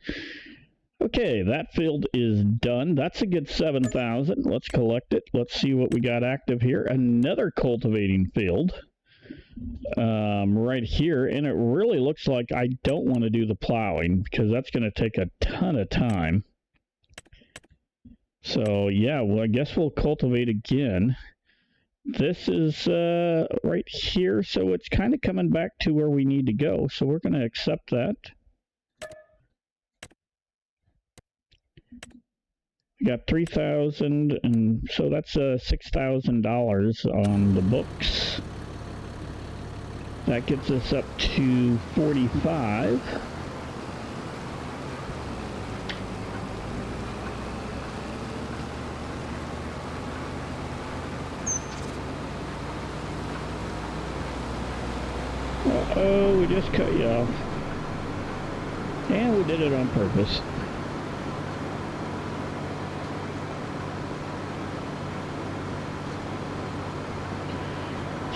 Okay, that field is done. That's a good 7,000. Let's collect it. Let's see what we got active here. Another cultivating field. Right here, and it really looks like I don't want to do the plowing because that's going to take a ton of time. So yeah, well, I guess we'll cultivate again. This is right here, so it's kind of coming back to where we need to go, so we're going to accept that. We got 3,000, and so that's $6,000 on the books. That gets us up to 45. Uh-oh, we just cut you off. And we did it on purpose.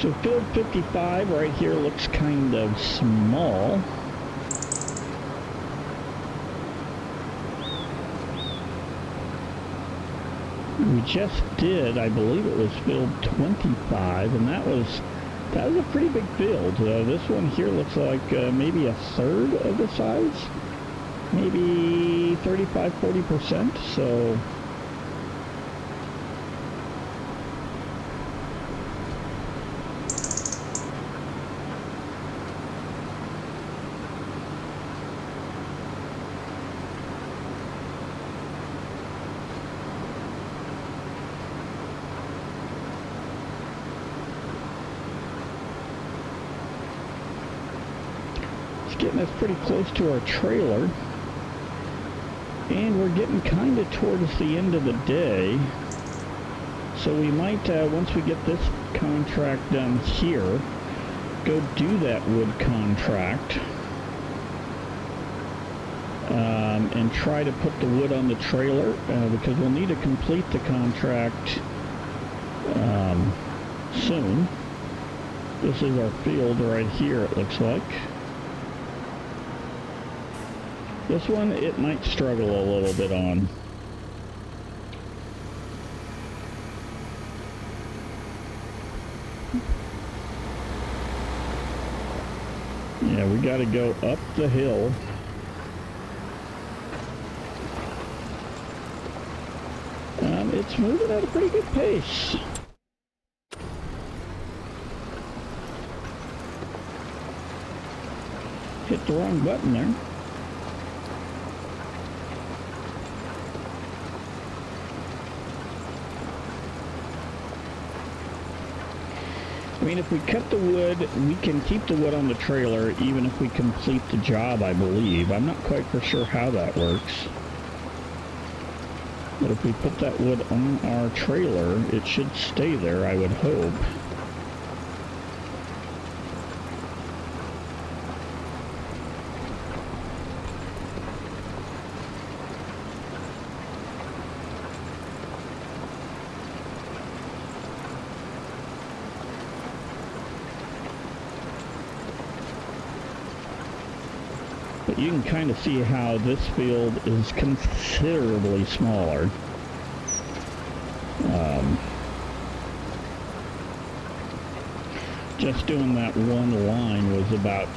So field 55 right here looks kind of small. We just did, I believe it was field 25, and that was a pretty big field. This one here looks like maybe a third of the size, maybe 35–40%. So. Getting us pretty close to our trailer, and we're getting kind of towards the end of the day, so we might once we get this contract done here, go do that wood contract and try to put the wood on the trailer, because we'll need to complete the contract soon. This is our field right here, it looks like. This one, it might struggle a little bit on. Yeah, we got to go up the hill. It's moving at a pretty good pace. Hit the wrong button there. I mean, if we cut the wood, we can keep the wood on the trailer even if we complete the job, I believe. I'm not quite for sure how that works. But if we put that wood on our trailer, it should stay there, I would hope. But you can kind of see how this field is considerably smaller. just doing that one line was about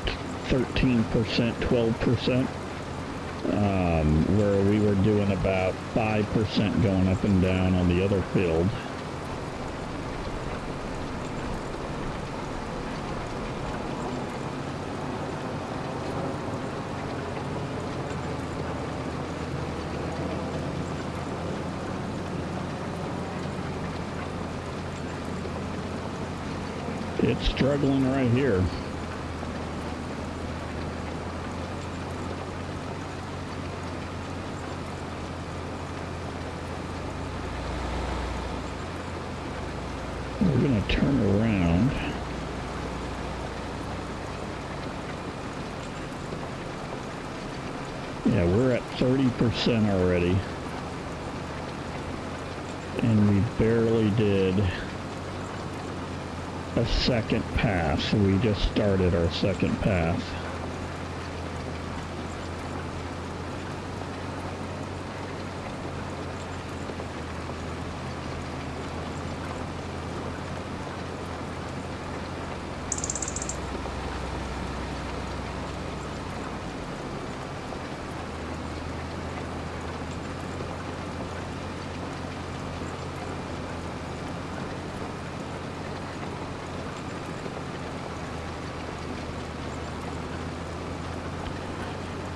13%, 12%, where we were doing about 5% going up and down on the other field. It's struggling right here. We're going to turn around. Yeah, we're at 30% already. And we barely did a second pass. We just started our second pass.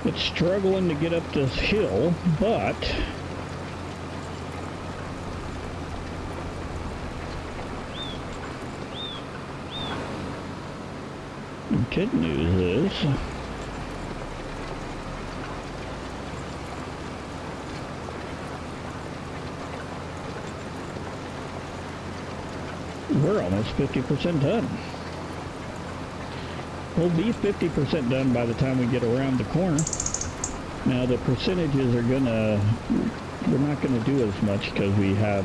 It's struggling to get up this hill, but the good news is we're almost 50% done. We'll be 50% done by the time we get around the corner. Now the percentages are we're not gonna do as much because we have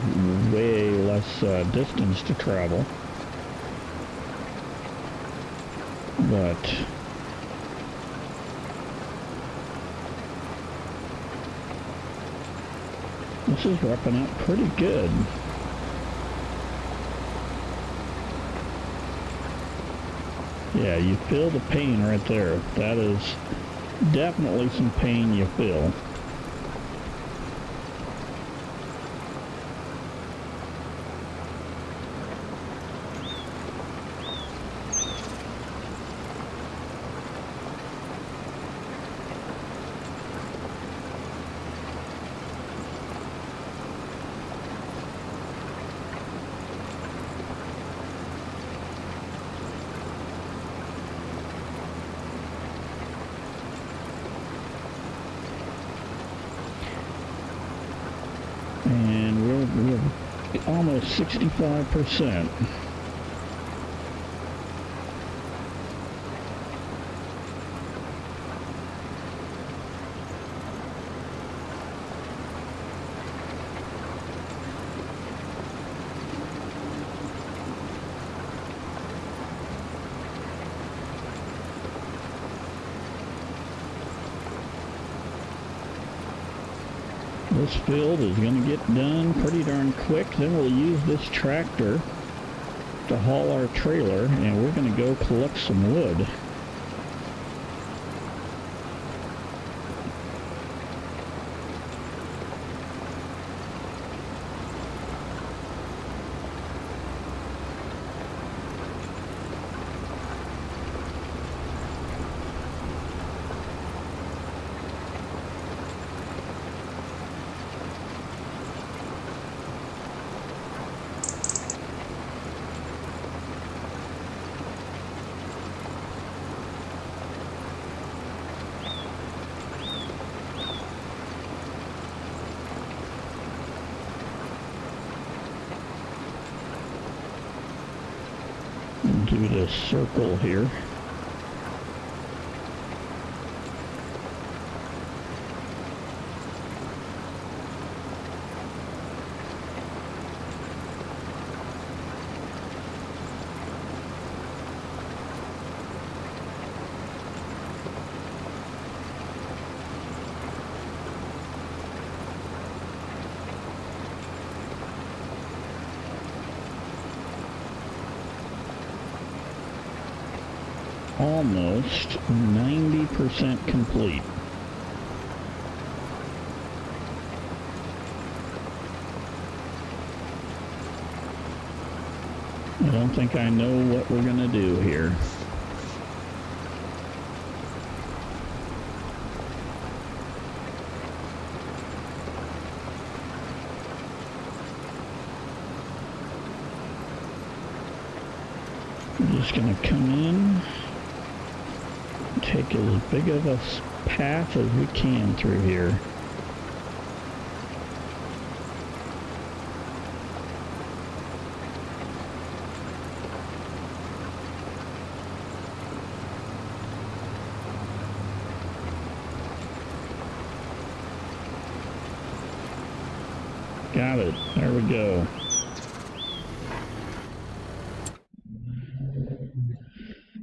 way less distance to travel. But this is wrapping up pretty good. Yeah, you feel the pain right there. That is definitely some pain you feel. And we're almost 65%. This field is going to get done pretty darn quick. Then we'll use this tractor to haul our trailer, and we're going to go collect some wood. Do this circle here. almost 90% complete. I don't think I know what we're gonna do here. I'm just gonna come in, take as big of a path as we can through here. Got it. There we go.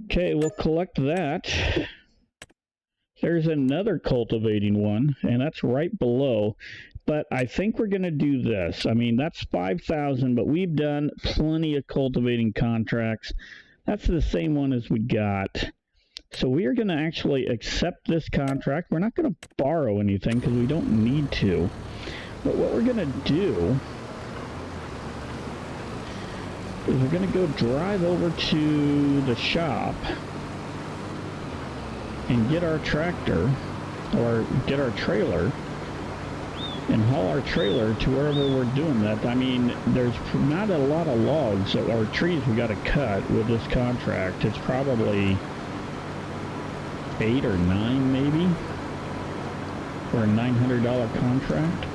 Okay, we'll collect that. There's another cultivating one, and that's right below. But I think we're going to do this. I mean, that's 5,000, but we've done plenty of cultivating contracts. That's the same one as we got. So we are going to actually accept this contract. We're not going to borrow anything because we don't need to. But what we're going to do is we're going to go drive over to the shop and get our tractor, or get our trailer, and haul our trailer to wherever we're doing that. I mean, there's not a lot of logs or trees we got to cut with this contract. It's probably 8 or 9 maybe for a $900 contract.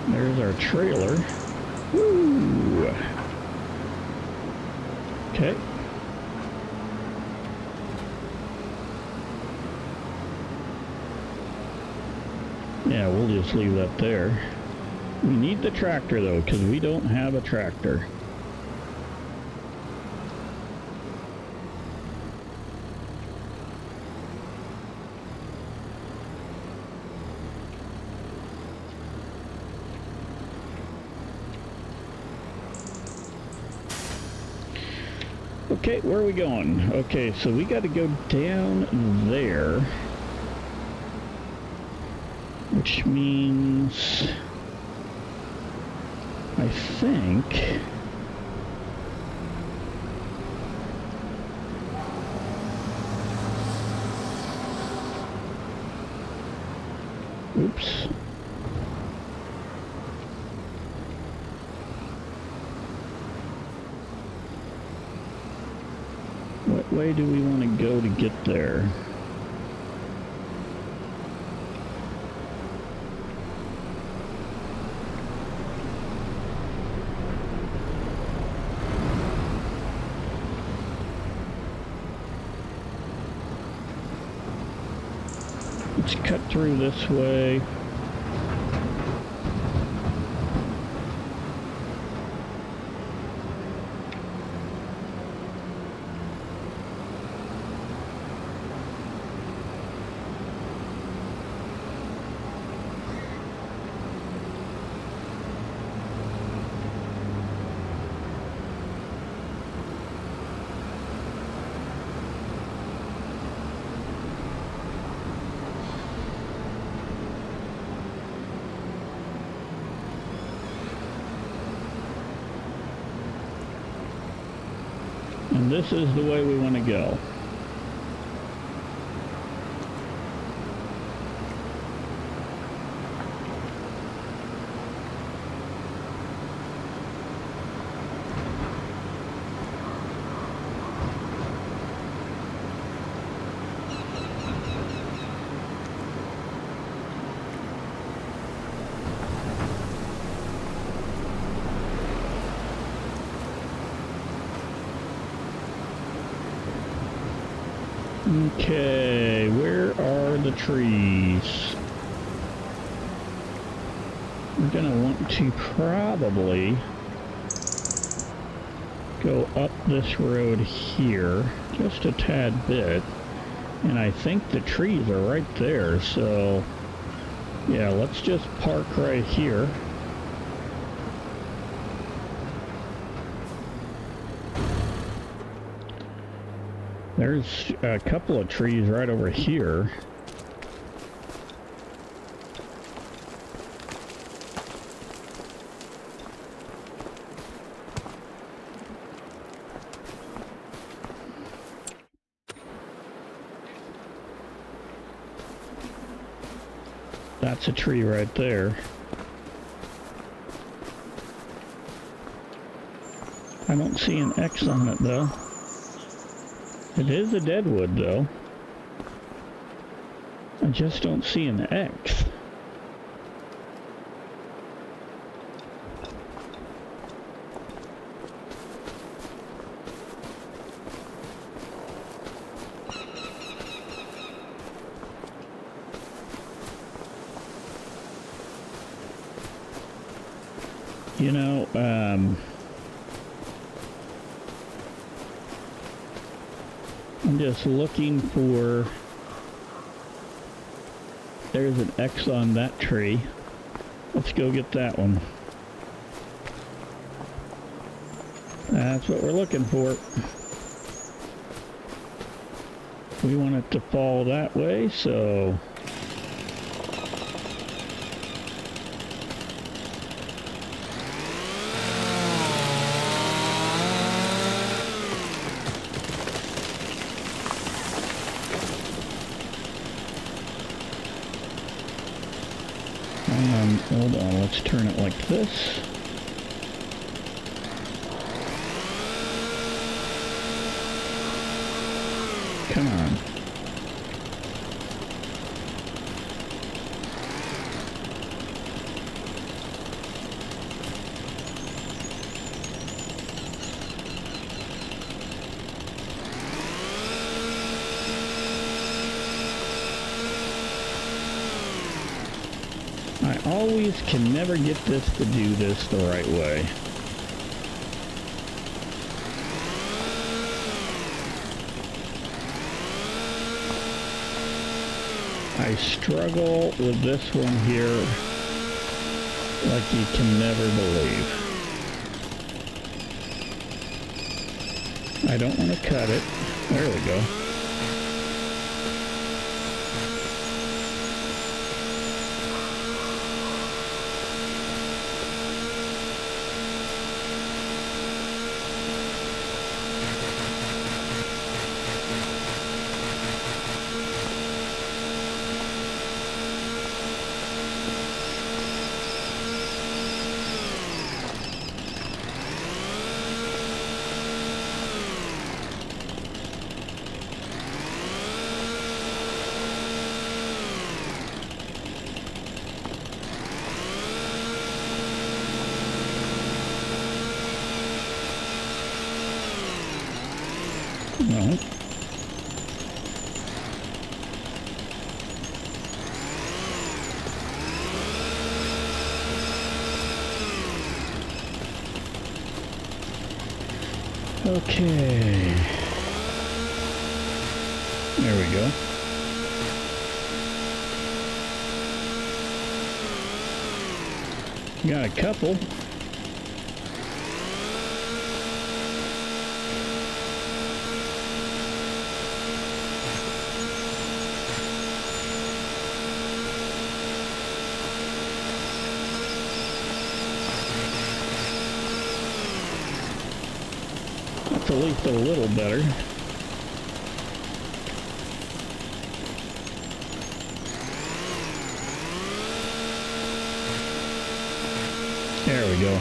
There's our trailer. Woo! Okay. Yeah, we'll just leave that there. We need the tractor though, because we don't have a tractor. Okay, where are we going? Okay, so we got to go down there, which means I think oops. What way do we want to go to get there? Let's cut through this way. And this is the way we want to go. Okay, where are the trees? going to want to probably go up this road here just a tad bit. And I think the trees are right there, so yeah, let's just park right here. There's a couple of trees right over here. That's a tree right there. I don't see an X on it though. It is a deadwood though. I just don't see an X. You know, I'm just looking for... There's an X on that tree. Let's go get that one. That's what we're looking for. We want it to fall that way, so... Hold on, let's turn it like this. Come on. I always can never get this to do this the right way. I struggle with this one here like you can never believe. I don't want to cut it. There we go. No. Okay. There we go. Got a couple. That's at least a little better. There we go.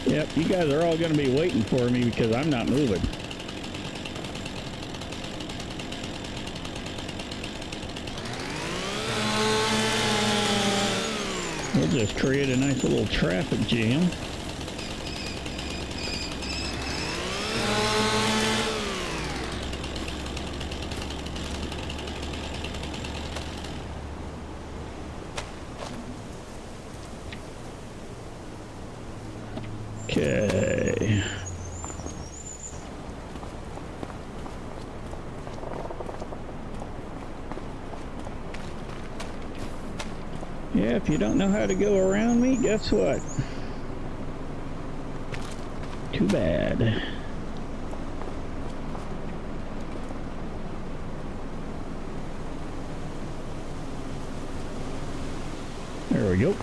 Yep, you guys are all going to be waiting for me because I'm not moving. We'll just create a nice little traffic jam. Okay. Yeah, if you don't know how to go around me, guess what? Too bad. There we go.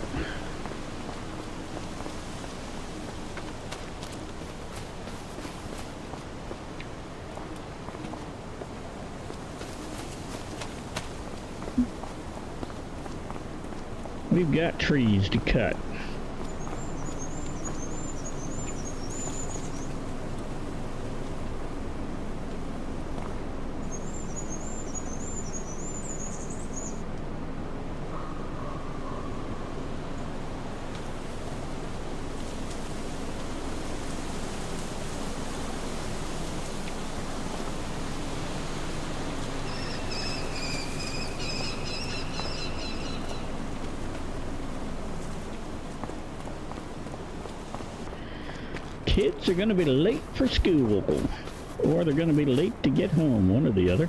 We've got trees to cut. Kids are going to be late for school, or they're going to be late to get home, one or the other.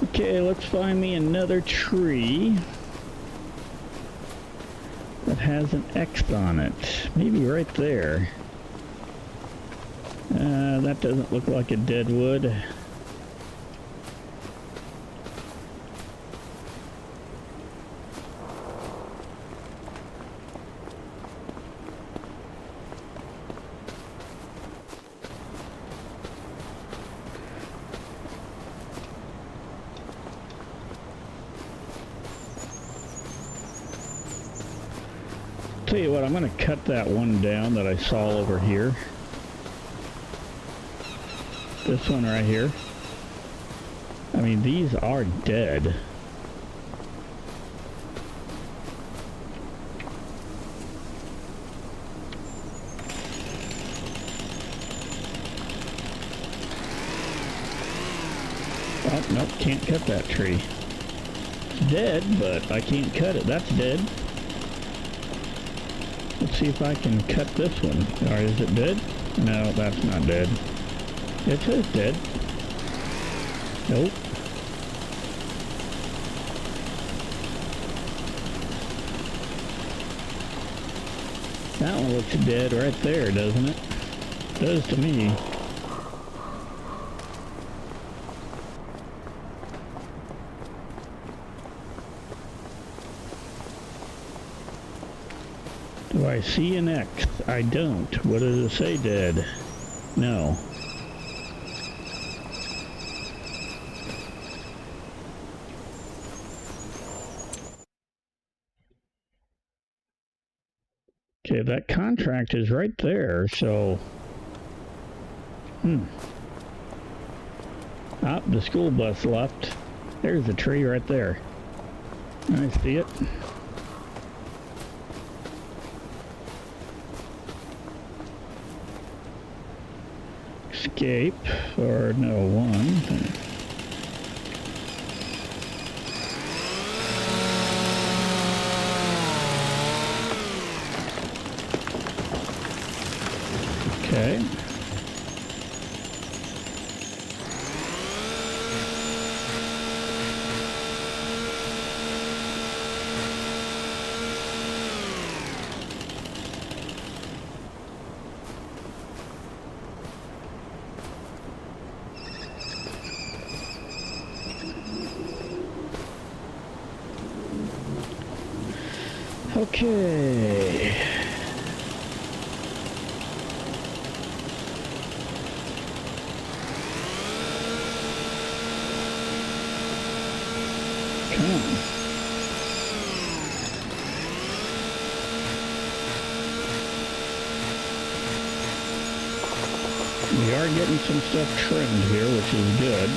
Okay, let's find me another tree that has an X on it. Maybe right there. That doesn't look like a dead wood. Tell you what, I'm going to cut that one down that I saw over here. This one right here. I mean, these are dead. Oh, nope, can't cut that tree. It's dead, but I can't cut it. That's dead. Let's see if I can cut this one. Or is it dead? No, that's not dead. It says dead. Nope. That one looks dead right there, doesn't it? It does to me. Do I see an X? I don't. What does it say, dead? No. Okay, that contract is right there, so... Ah, the school bus left. There's the tree right there. I see it. Escape, or no, one. Okay. Okay. Come on. We are getting some stuff trimmed here, which is good.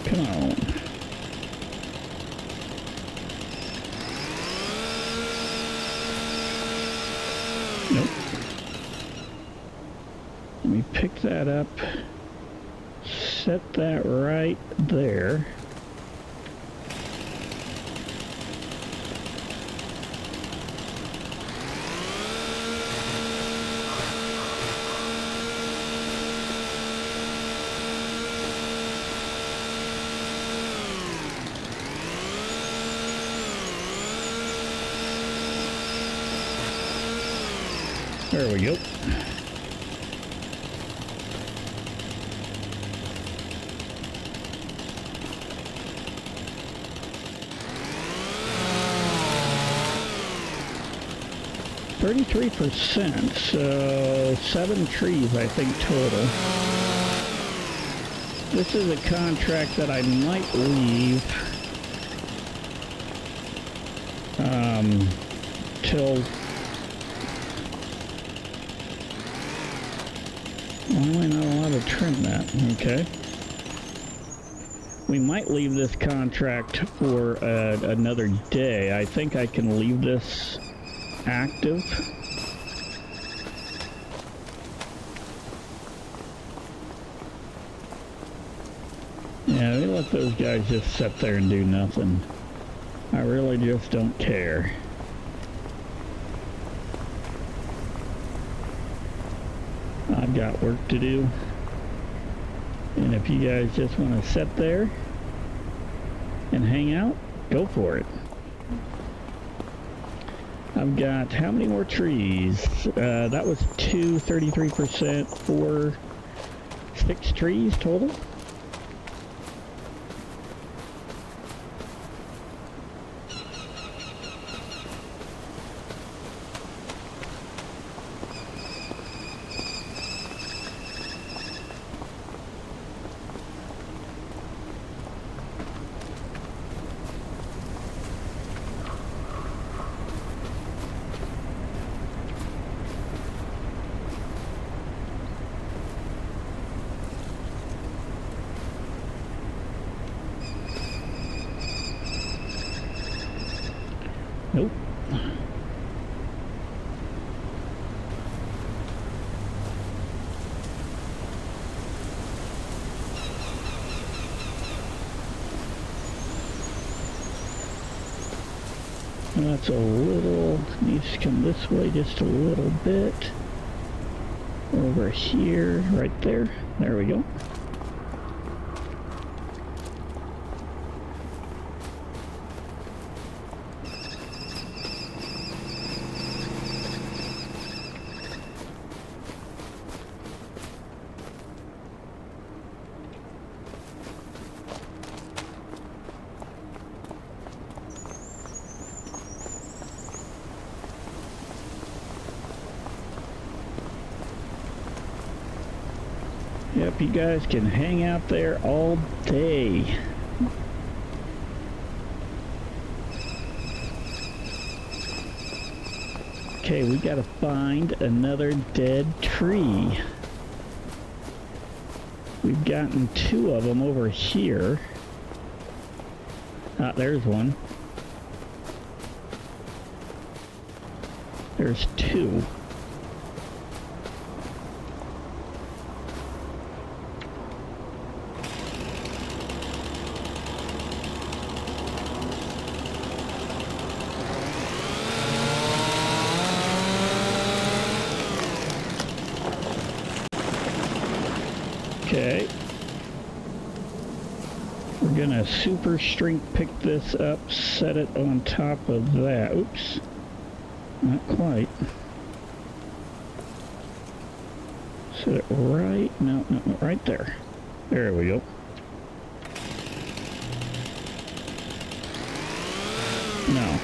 Come on. Nope. Let me pick that up. Set that right there. There we go. %, so 7 trees I think total. This is a contract that I might leave till... Why am I not allowed to trim that? Okay. We might leave this contract for another day. I think I can leave this active. Yeah, we let those guys just sit there and do nothing. I really just don't care. I've got work to do. And if you guys just want to sit there and hang out, go for it. I've got how many more trees? That was 2, 33%, 4, 6 trees total. Nope. That's a little, needs to come this way just a little bit. Over here, right there. There we go. Yep, you guys can hang out there all day. Okay, we gotta find another dead tree. We've gotten 2 of them over here. Ah, there's one. There's 2. Okay. We're gonna super strength pick this up, set it on top of that. Oops. Not quite. Set it right, no, right there. There we go. No.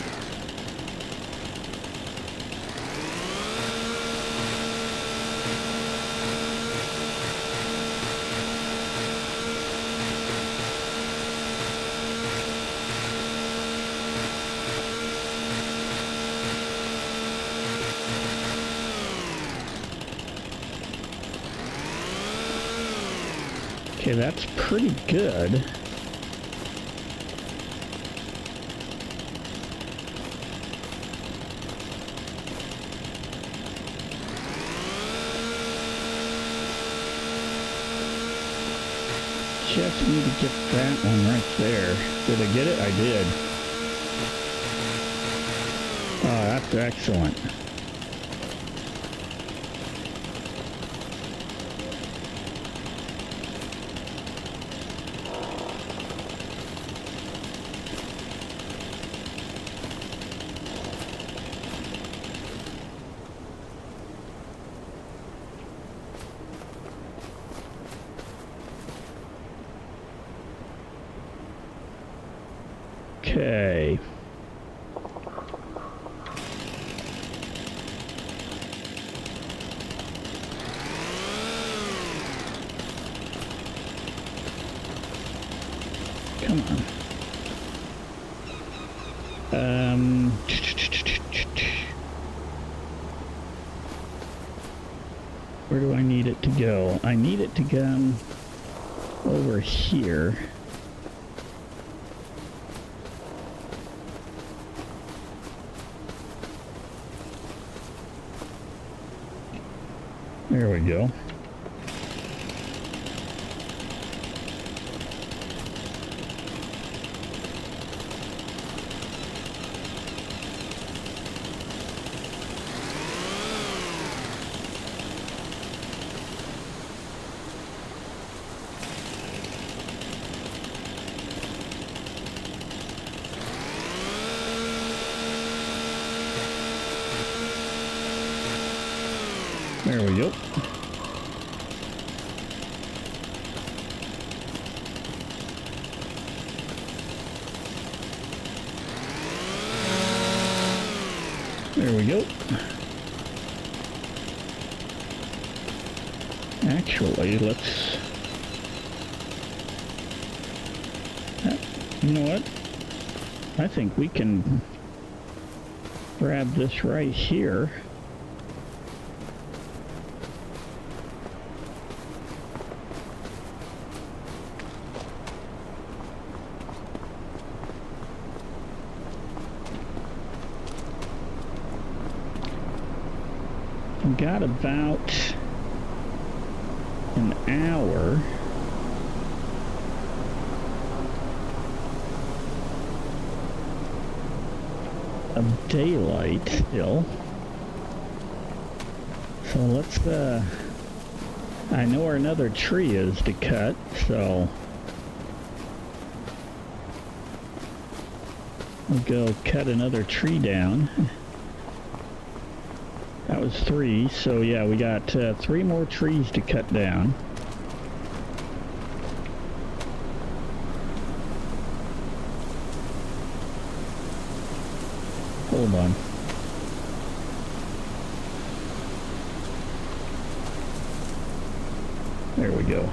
Okay, that's pretty good. just need to get that one right there. Did I get it? I did. Oh, that's excellent. Okay. Come on. Where do I need it to go? I need it to come over here. There we go. There we go. There we go. Actually, let's... you know what? I think we can grab this right here. Got about an hour of daylight still, so let's I know where another tree is to cut, so we'll go cut another tree down. That was 3, so yeah, we got 3 more trees to cut down. Hold on. There we go.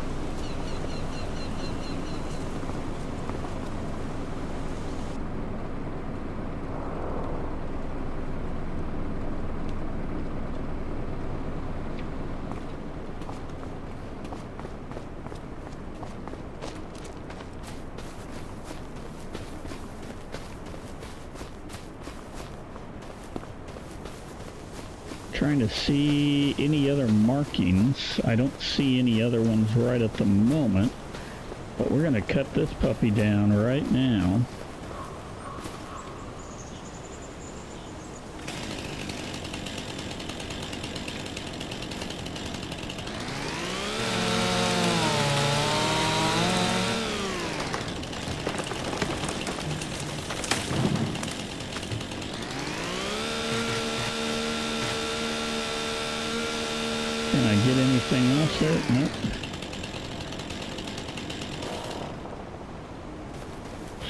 Trying to see any other markings. I don't see any other ones right at the moment, but we're going to cut this puppy down right now. Can I get anything else there? Nope.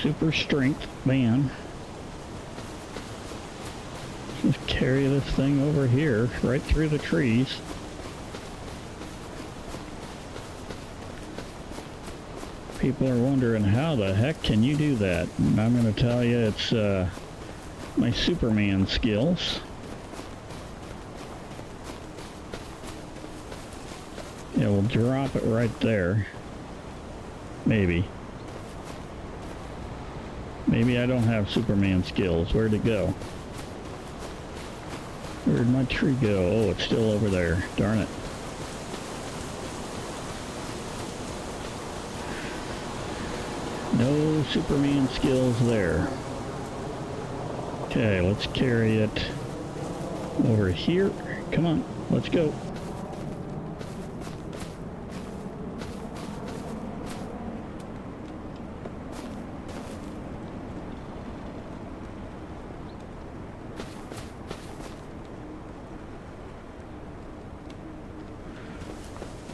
Super strength, man. Just carry this thing over here, right through the trees. People are wondering, how the heck can you do that? And I'm going to tell you, it's my Superman skills. Yeah, we'll drop it right there. Maybe. Maybe I don't have Superman skills. Where'd it go? Where'd my tree go? Oh, it's still over there. Darn it. No Superman skills there. Okay, let's carry it over here. Come on, let's go.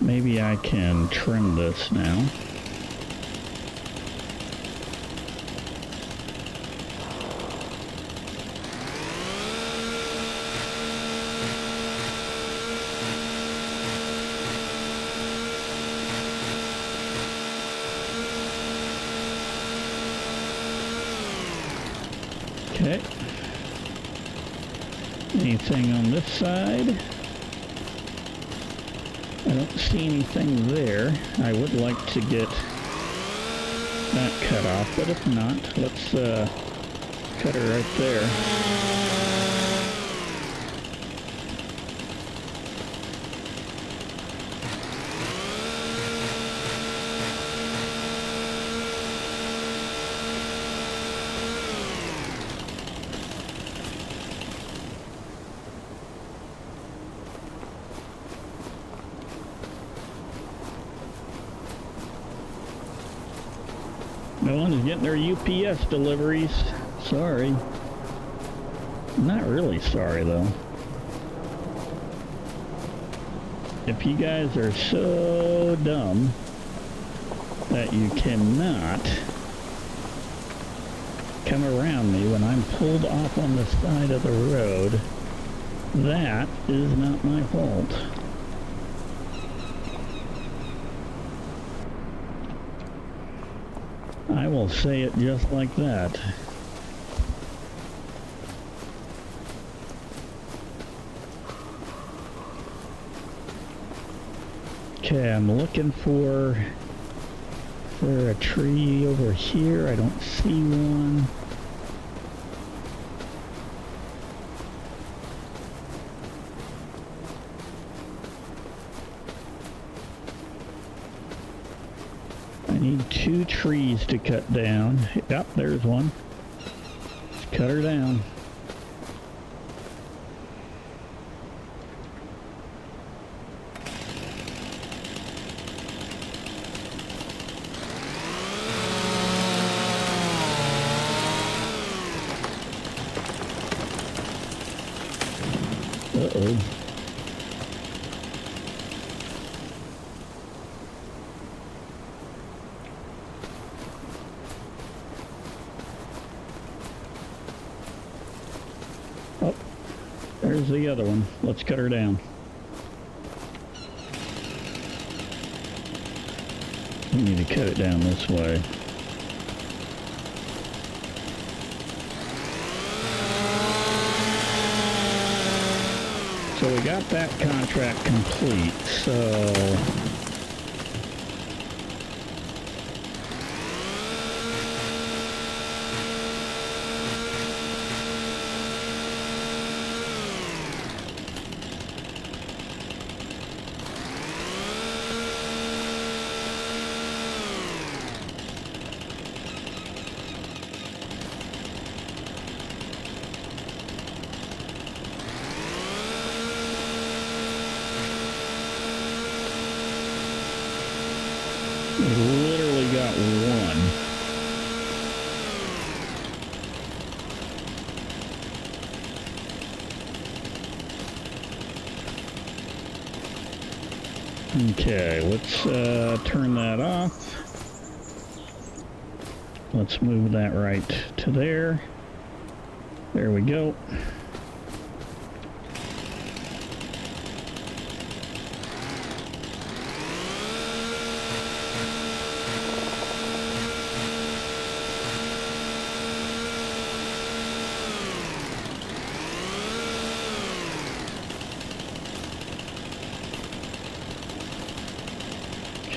Maybe I can trim this now. Okay. Anything on this side? I don't see anything there. I would like to get that cut off, but if not, let's cut her right there. No one's getting their UPS deliveries. Sorry. Not really sorry, though. If you guys are so dumb that you cannot come around me when I'm pulled off on the side of the road, that is not my fault. I will say it just like that. Okay, I'm looking for a tree over here. I don't see one. I need 2 trees to cut down. Yep, there's one. Let's cut her down. Uh-oh. Oh, there's the other one. Let's cut her down. We need to cut it down this way. So we got that contract complete, so we literally got one. Okay, let's turn that off. Let's move that right to there. There we go.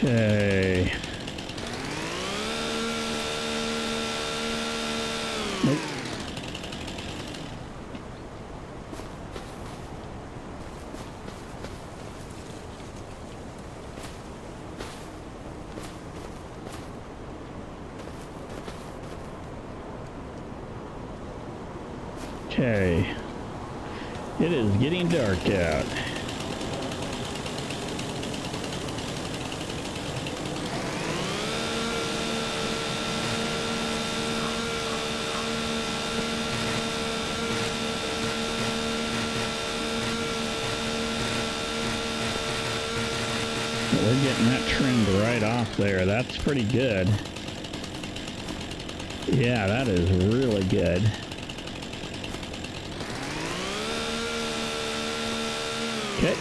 Okay. Nope. Okay. It is getting dark out. We're getting that trimmed right off there. That's pretty good. Yeah, that is really good. Okay.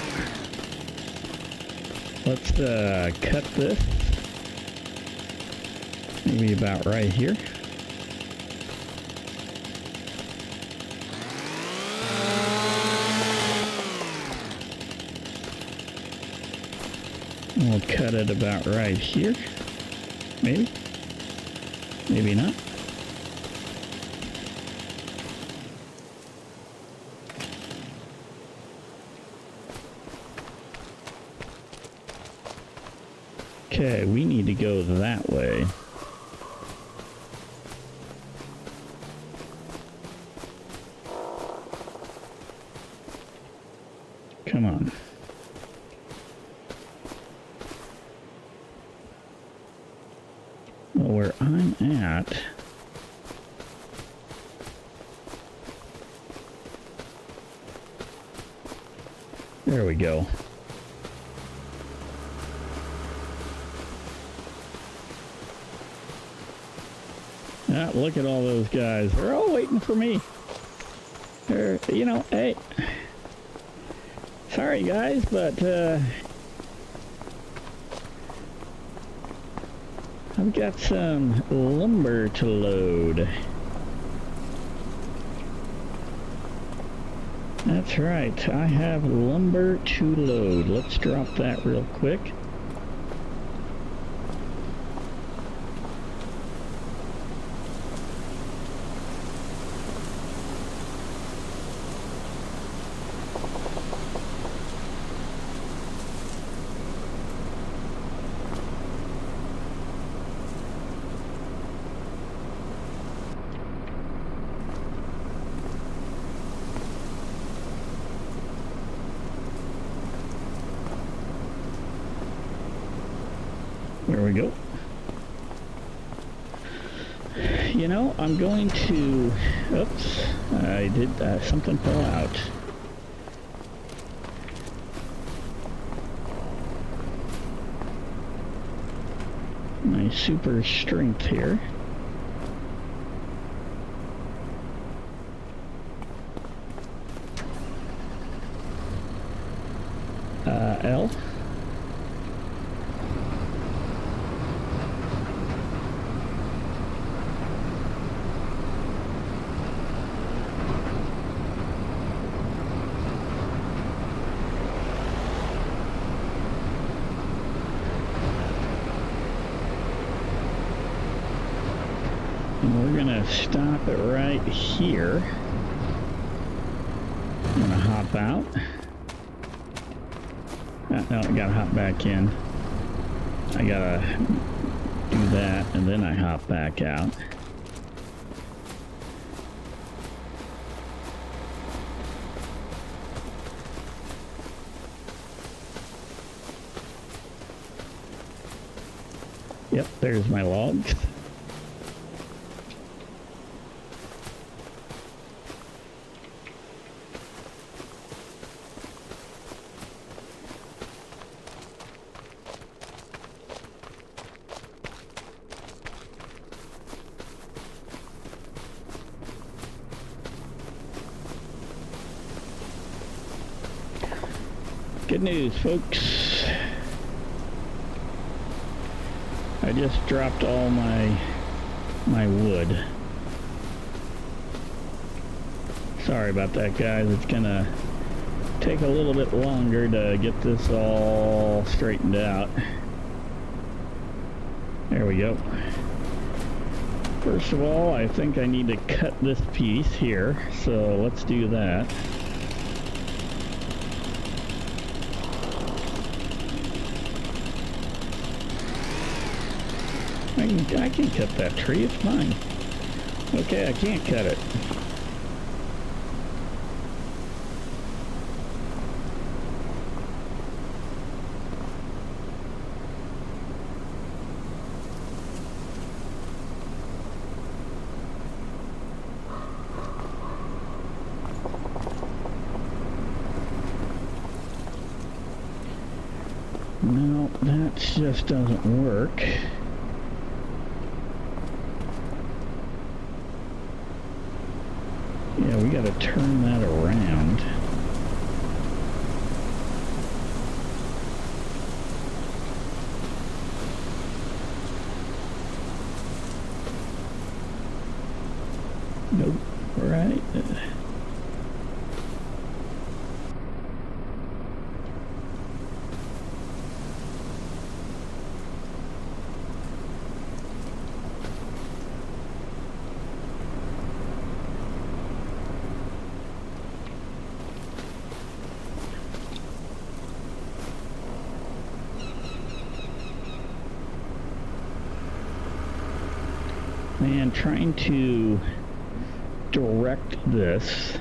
Let's cut this. Maybe about right here. We'll cut it about right here. Maybe. Maybe not. Okay, we need to go that way. Come on. Well, where I'm at... There we go. Ah, look at all those guys. They're all waiting for me. They're, you know, hey. Sorry guys, but I've got some lumber to load. That's right, I have lumber to load. Let's drop that real quick. There we go. You know, I'm going to... Oops, I did... something fell out. My super strength here. L. And we're gonna stop it right here. I'm gonna hop out. No, I gotta hop back in. I gotta do that, and then I hop back out. Yep, there's my logs. Good news, folks. I just dropped all my wood. Sorry about that, guys. It's gonna take a little bit longer to get this all straightened out. There we go. First of all, I think I need to cut this piece here, so let's do that. I can cut that tree, it's fine. Okay, I can't cut it. No, that just doesn't work. Yeah, we gotta turn that around. Nope, right. Man, trying to direct this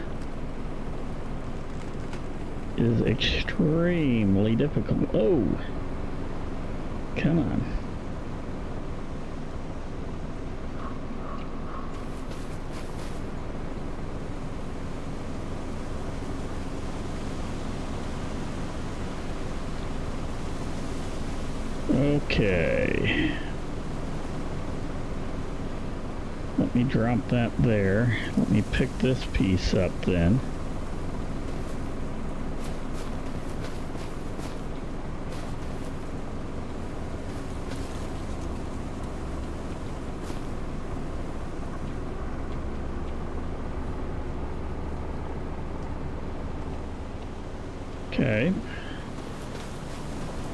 is extremely difficult. Oh, come on. Okay. Let me drop that there. Let me pick this piece up then. Okay.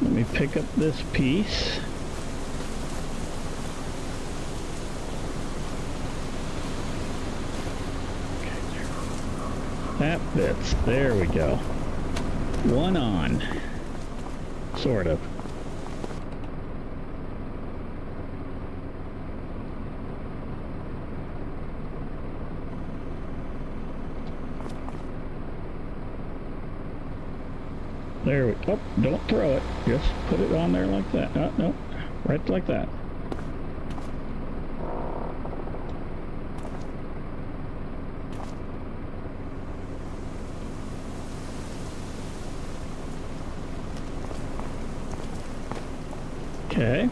Let me pick up this piece. That fits. There we go. One on. Sort of. There we go. Oh, don't throw it. Just put it on there like that. No, right like that. Okay.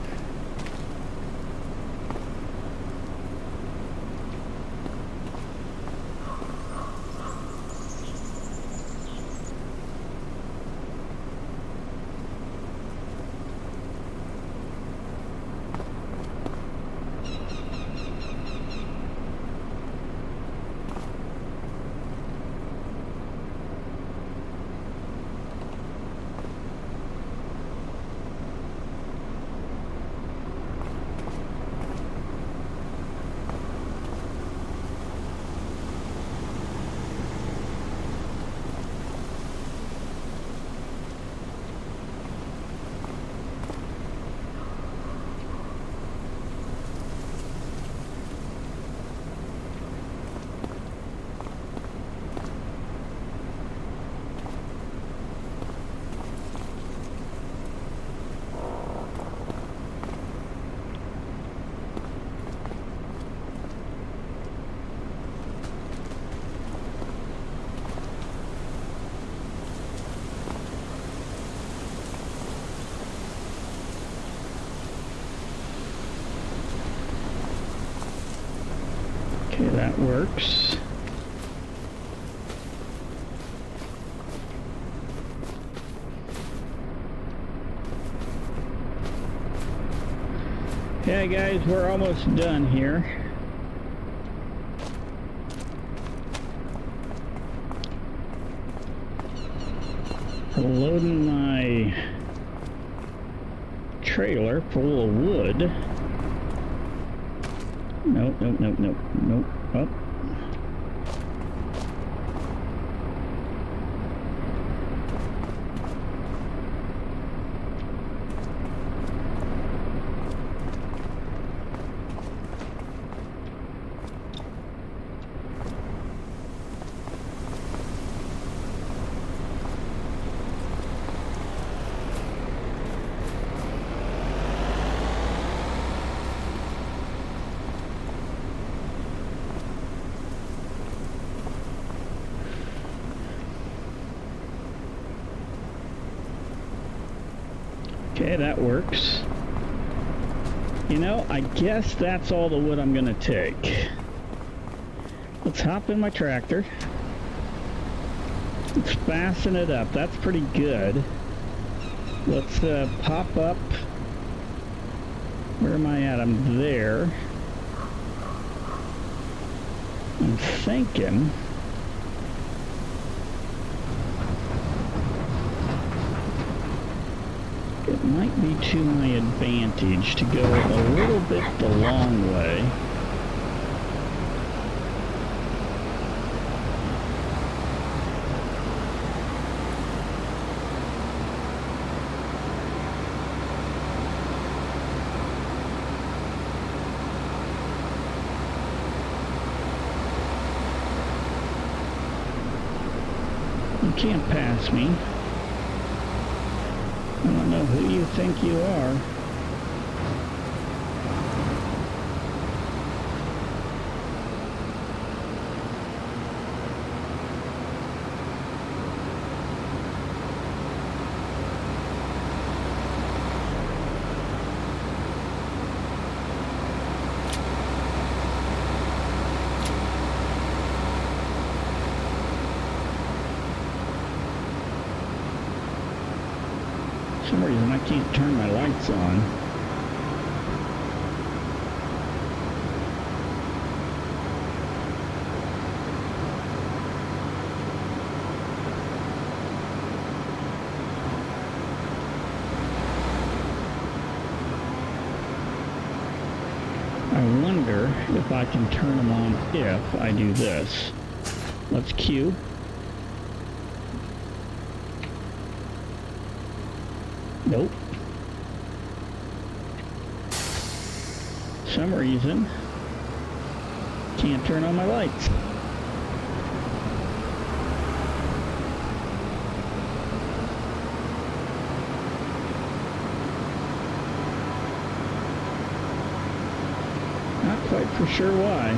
Okay, that works. Yeah, guys, we're almost done here. Loading my trailer full of wood. Nope. Oh. Okay, that works. You know, I guess that's all the wood I'm gonna take. Let's hop in my tractor. Let's fasten it up. That's pretty good. Let's pop up. Where am I at? I'm there. I'm thinking it might be to my advantage to go a little bit the long way. You can't pass me. I don't know who you think you are. For some reason I can't turn my lights on. I wonder if I can turn them on if I do this. Let's queue. Nope. Some reason can't turn on my lights. Not quite for sure why.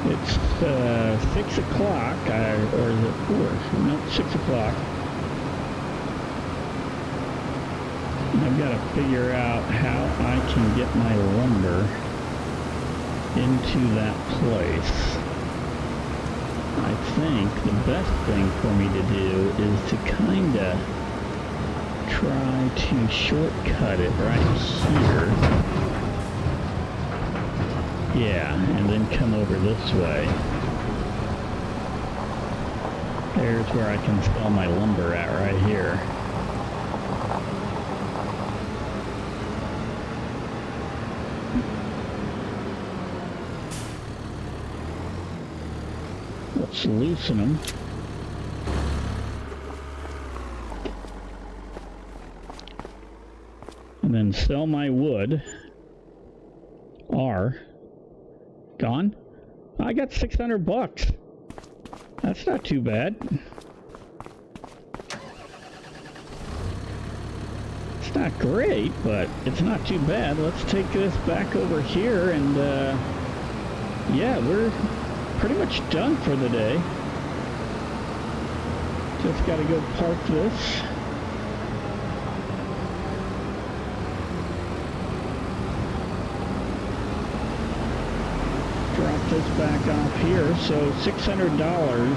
It's 6 o'clock, or is it 4? Nope, 6 o'clock. I've got to figure out how I can get my lumber into that place. I think the best thing for me to do is to kind of try to shortcut it right here. Yeah, and then come over this way. There's where I can sell my lumber at right here. Let's loosen them. And then sell my wood. Gone? I got 600 bucks. That's not too bad. It's not great, but it's not too bad. Let's take this back over here and yeah, we're pretty much done for the day. Just gotta go park this. Drop this back off here. So $600,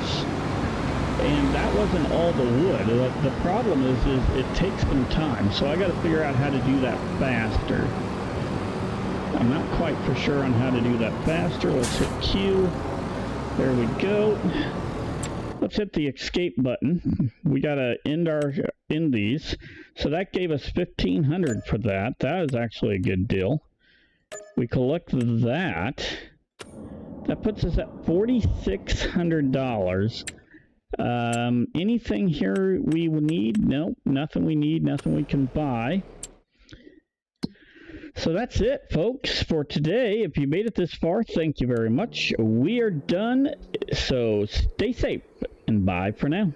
and that wasn't all the wood. The problem is it takes some time, so I got to figure out how to do that faster. I'm not quite for sure on how to do that faster. Let's hit Q. There we go. Let's hit the escape button. We gotta end these. So that gave us $1,500 for that. That is actually a good deal. We collect that. That puts us at $4,600. Anything here we need? No, nothing we need, nothing we can buy. So that's it, folks, for today. If you made it this far, thank you very much. We are done, so stay safe, and bye for now.